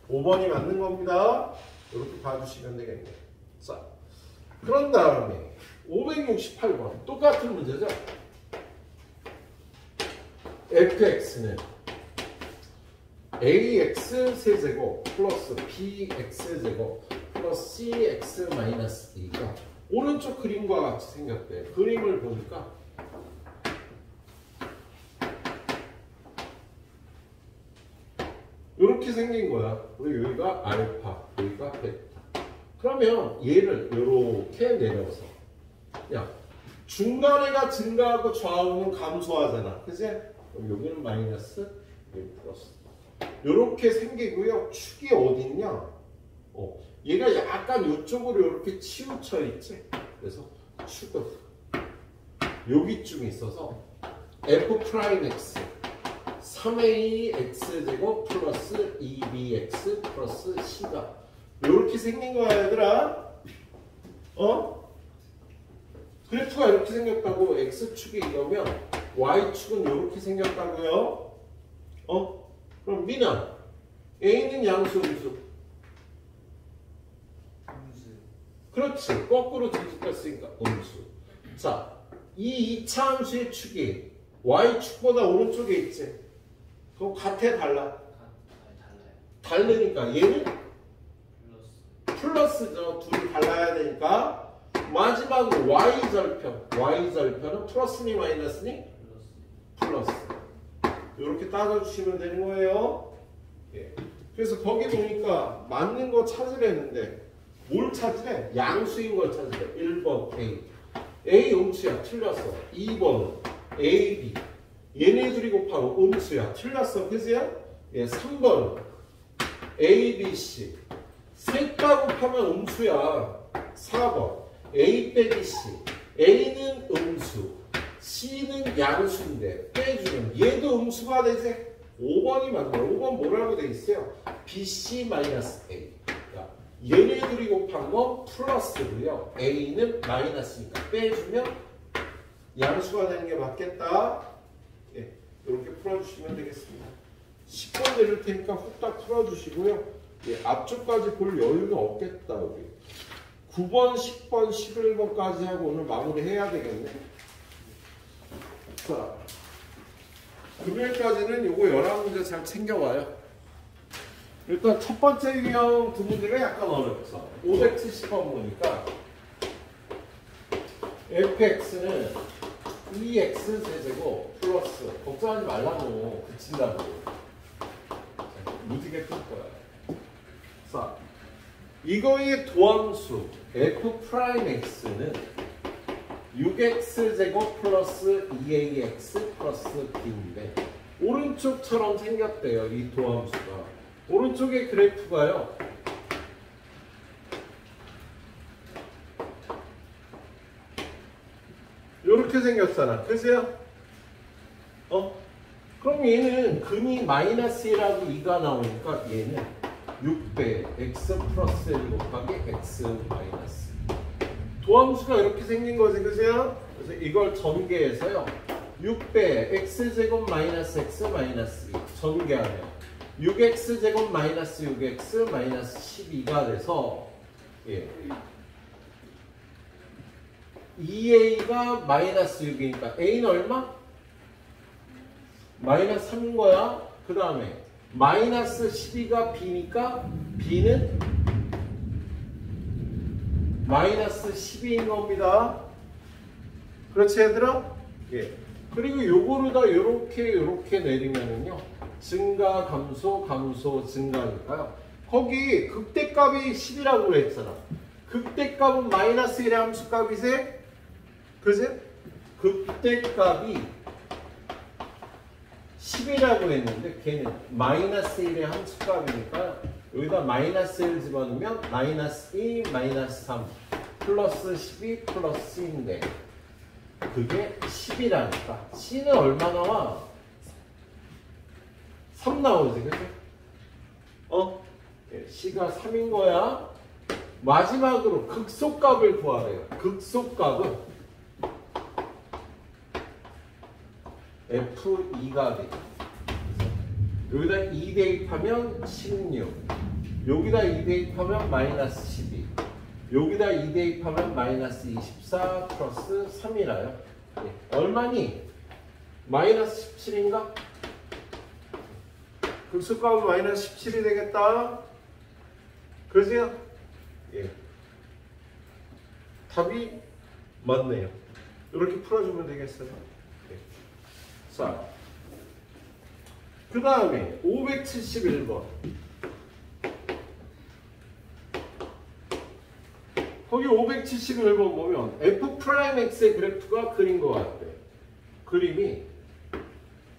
5번이 맞는 겁니다. 이렇게 봐주시면 되겠네요. 자, 그런 다음에 568번. 똑같은 문제죠. fx는 ax 세제곱 플러스 bx 제곱 플러스 cx 마이너스 d가 오른쪽 그림과 같이 생겼대. 그림을 보니까 이렇게 생긴 거야. 그리고 여기가 알파, 여기가 베타. 그러면 얘를 이렇게 내려서 야 중간에가 증가하고 좌우는 감소하잖아. 그치? 그럼 여기는 마이너스, 여기 플러스. 이렇게 생기고요. 축이 어딨냐? 얘가 약간 이쪽으로 이렇게 치우쳐 있지. 그래서 축은 여기쯤 있어서 f'x 3ax 제곱 플러스 2bx 플러스 c가 이렇게 생긴 거야 얘들아. 그래프가 이렇게 생겼다고 x축이 이러면 y축은 이렇게 생겼다고요. 그럼 B는 A는 양수 음수. 그렇지. 거꾸로 뒤집혔으니까 음수. 자, 이 2차 함수의 축이 y축보다 오른쪽에 있지. 그럼 같아 달라? 다르니까 얘는 플러스죠. 둘이 달라야 되니까. 마지막으로 y절편은 플러스니 마이너스니? 플러스. 이렇게 따져주시면 되는 거예요. 그래서 거기 보니까 맞는 거 찾으려는데 뭘 찾으래? 양수인 걸 찾으래. 1번 A 음수야. 틀렸어. 2번은 A, B 얘네 둘이 곱하고 음수야. 틀렸어. 그지야? 3번은 A, B, C 셋 다 곱하면 음수야. 4번 A 빼기 C A는 음수 C는 양수인데 빼주면 얘도 음수가 되지. 5번이 맞네. 5번 뭐라고 돼 있어요? BC-A. 야, 얘네들이 곱한 건 플러스고요. A는 마이너스니까 빼주면 양수가 되는 게 맞겠다. 이렇게 풀어주시면 되겠습니다. 10번 내릴 테니까 후딱 풀어주시고요. 앞쪽까지 볼 여유는 없겠다. 우리 9번, 10번, 11번까지 하고 오늘 마무리해야 되겠네. 자, 금요일까지는 요거 11문제 잘 챙겨와요. 일단 첫 번째 유형 두 문제가 약간 어렵죠. 570번 보니까 fx는 2x 세제곱 플러스 걱정하지 말라고 그친다고 무지개 뜰 거야. 자, 이거의 도함수 f'x는 6x 제곱 플러스 2ax 플러스 b인데 오른쪽처럼 생겼대요. 이 도함수가. 오른쪽의 그래프가요. 이렇게 생겼잖아. 그죠? 그럼 얘는 근이 마이너스 1하고 2가 나오니까 얘는 6배 x 플러스 1 곱하기 x 마이너스. 도함수가 이렇게 생긴 거지, 그죠? 그래서 이걸 전개해서요. 6배 x제곱 마이너스 x 마이너스 2 전개하면 6x제곱 마이너스 6x 마이너스 12가 돼서 2a가 마이너스 6이니까 a는 얼마? 마이너스 3인 거야. 그 다음에 마이너스 12가 b니까 b는 마이너스 12인 겁니다. 그렇지 얘들아? 그리고 요거를 다 요렇게 내리면은요 증가, 감소, 감소, 증가니까요. 거기 극대값이 10이라고 그랬잖아. 극대값은 마이너스 1의 함수값이세? 그지? 극대값이 10이라고 했는데 걔는 마이너스 1의 함수값이니까 여기다 마이너스 1 집어넣으면 마이너스 2, 마이너스 3 플러스 12 플러스 C인데 그게 10이라니까. C는 얼마 나와? 3 나오지, 그치? C가 3인 거야. 마지막으로 극소값을 구하래요. 극소값은 F2가 돼. 여기다 2 대입하면 16. 여기다 2 대입하면 마이너스 12. 여기다 2 대입하면 마이너스 24 플러스 3이라요. 얼마니? 마이너스 17인가? 극소값은 마이너스 17이 되겠다. 그러세요? 예. 답이 맞네요. 이렇게 풀어주면 되겠어요. 예. 자, 그 다음에 571번. 거기 571번 보면 F'X의 그래프가 그린 것 같아. 그림이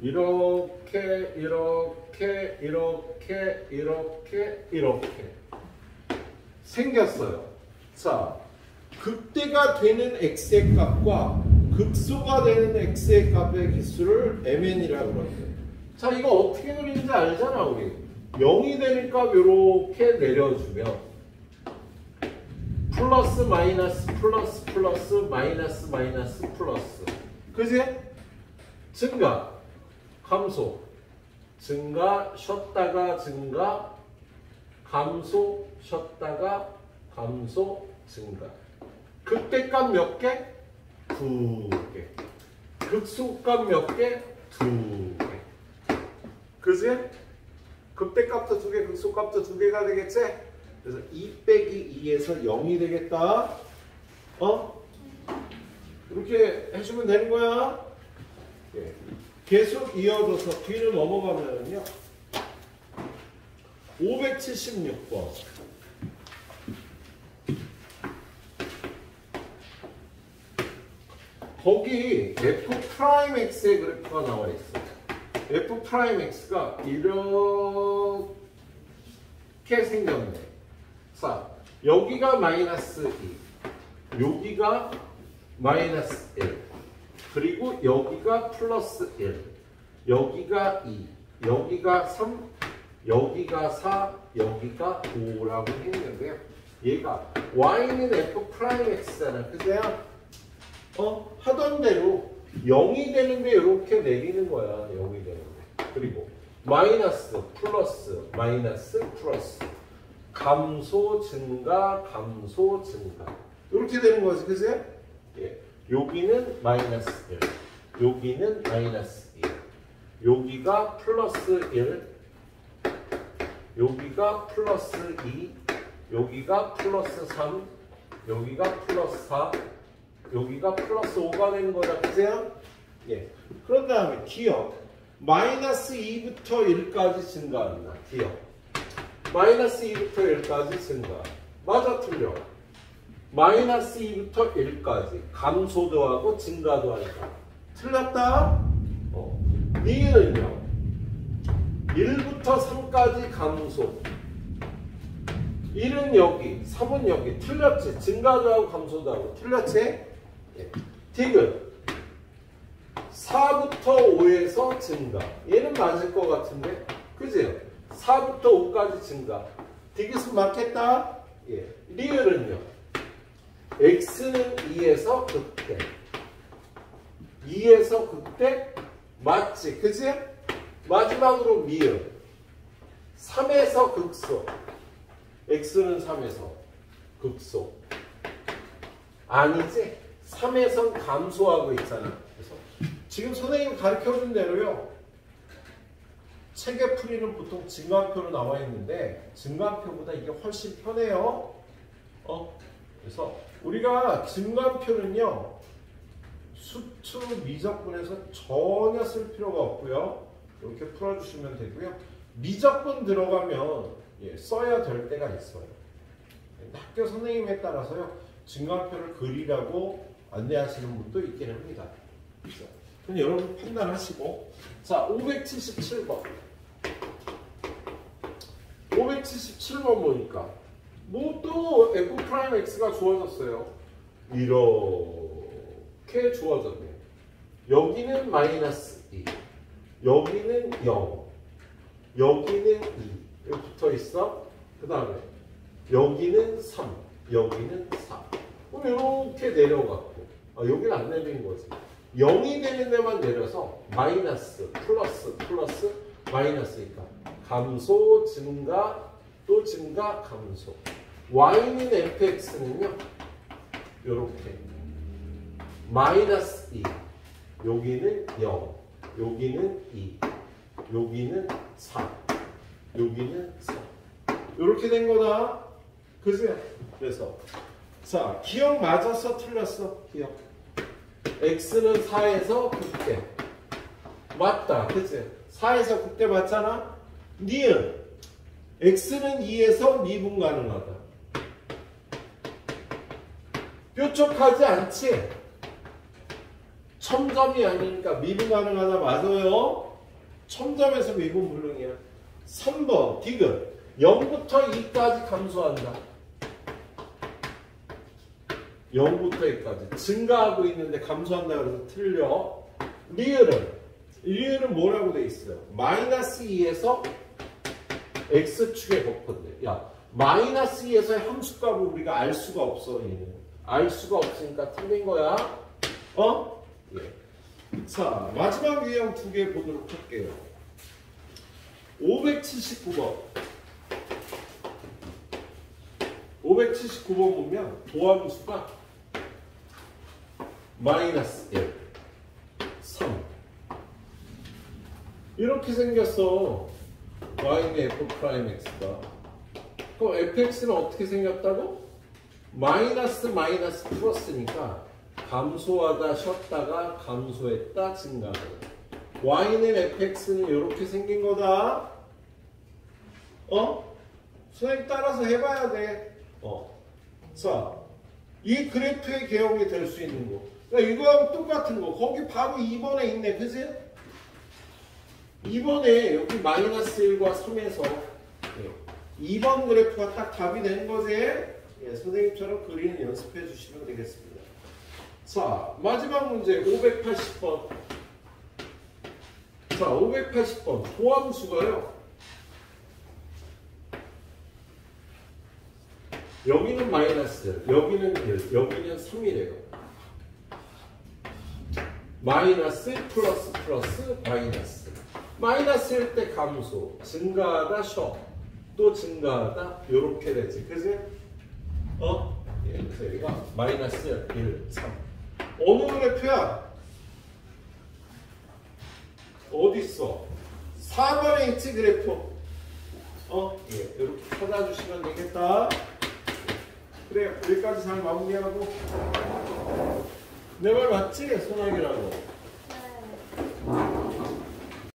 이렇게 생겼어요. 자, 극대가 되는 x의 값과 극소가 되는 x의 값의 기수를 mn이라고 그러는데, 자, 이거 어떻게 그리는지 알잖아, 우리. 0이 되는 값 이렇게 내려주면 플러스 마이너스 플러스 플러스 마이너스 마이너스 플러스, 그지? 증가, 감소, 증가, 쉬었다가 증가, 감소, 쉬었다가 감소, 증가. 극대값 몇 개? 2개. 극소값 몇 개? 2개. 그지? 극대값도 2개, 극소값도 2개가 되겠지? 그래서 2 빼기 2에서 0이 되겠다. 이렇게 해주면 되는 거야. 예. 계속 이어져서 뒤로 넘어가면요. 576번. 거기 F'X의 그래프가 나와 있어. F'X가 이렇게 생겼네. 자, 여기가 마이너스 2, 여기가 마이너스 1, 그리고 여기가 플러스 1, 여기가 2, 여기가 3, 여기가 4, 여기가 5라고 했는데요. 얘가 y는 F'X잖아. 그죠? 하던 대로 0이 되는데 이렇게 내리는 거야. 0이 되는데. 그리고 마이너스, 플러스, 마이너스, 플러스. 감소, 증가, 감소, 증가. 이렇게 되는 거지. 그죠? 예. 여기는 마이너스 1. 여기는 마이너스 1. 여기가 플러스 1. 여기가 플러스 2. 여기가 플러스 3. 여기가 플러스 4. 여기가 플러스 5가 되는 거다. 그죠? 예. 그런 다음에 기억. 마이너스 2부터 1까지 증가한다. 기억. 마이너스 2부터 1까지 증가. 맞아, 틀려? 마이너스 2부터 1까지 감소도 하고 증가도 하니까 틀렸다? 니은요 1부터 3까지 감소. 1은 여기, 3은 여기. 틀렸지? 증가도 하고 감소도 하고. 틀렸지? 예. 디귿 4부터 5에서 증가. 얘는 맞을 것 같은데? 그지? 4부터 5까지 증가. 디귿은 맞겠다? 예. 리을은요? x는 2에서 극대. 2에서 극대? 맞지? 그지? 마지막으로 미음 3에서 극소. x는 3에서 극소. 아니지? 3에선 감소하고 있잖아. 그래서 지금 선생님이 가르쳐준 대로요. 책의 풀이는 보통 증간표로 나와 있는데 증간표보다 이게 훨씬 편해요. 그래서 우리가 증간표는요. 수투 미적분에서 전혀 쓸 필요가 없고요. 이렇게 풀어주시면 되고요. 미적분 들어가면 써야 될 때가 있어요. 학교 선생님에 따라서요. 증가표를 그리라고 안내하시는 분도 있긴 합니다. 그럼 여러분 판단하시고 자 577번 577번 보니까 뭐 또 f 프라임 x가 주어졌어요. 이렇게 주어졌네요. 여기는 마이너스 2 여기는 0 여기는 2 여기 붙어 있어. 그 다음에 여기는 3 여기는 4 그럼 이렇게 내려갔고 여기는 안 내린 거지. 0이 되는 데만 내려서 마이너스 플러스 플러스 마이너스니까 감소 증가 또 증가 감소. y는 fx는요 이렇게 마이너스 2 여기는 0 여기는 2 여기는 3 여기는 4 이렇게 된 거다. 그지? 그래서 자 기억 맞았어 틀렸어? 기억 x는 4에서 극대 맞다. 그치? 4에서 극대 맞잖아? 니은 x는 2에서 미분 가능하다. 뾰족하지 않지? 첨점이 아니니까 미분 가능하다. 맞아요? 첨점에서 미분 불능이야. 3번 디귿 0부터 2까지 감소한다. 0부터 2까지 증가하고 있는데 감소한다 그래서 틀려. 리을은 뭐라고 돼 있어요? 마이너스 2에서 x축의 곱인데 야 마이너스 2에서의 함수값을 우리가 알 수가 없어. 얘는 알 수가 없으니까 틀린 거야. 예. 자 마지막 유형 2개 보도록 할게요. 579번 579번 보면 도함수가 마이너스 1 3 이렇게 생겼어. y는 f 프라임 x가. 그럼 fx는 어떻게 생겼다고? 마이너스 마이너스 플러스니까 감소하다 쉬었다가 감소했다 증가하다. y는 fx는 이렇게 생긴 거다. 선생님 따라서 해봐야 돼. 자, 이 그래프의 개형이 될 수 있는 거. 그러니까 이거하고 똑같은 거. 거기 바로 2번에 있네. 그지? 2번에 여기 마이너스 1과 3에서 2번 그래프가 딱 답이 되는 거지. 선생님처럼 그리는 연습해 주시면 되겠습니다. 자, 마지막 문제 580번. 자, 580번. 도함수가요. 여기는 마이너스, 여기는 1, 여기는 3이래요. 마이너스 플러스 플러스 마이너스. 마이너스일 때 감소, 증가하다 쉬어, 또 증가하다 요렇게 되지. 그지? 그래서 여기가 마이너스 1, 3. 어느 그래프야? 어디 있어? 4번에 있지 그래프. 이렇게 찾아주시면 되겠다. 그래, 여기까지 잘 마무리하고. 내 말 맞지? 소나기라고.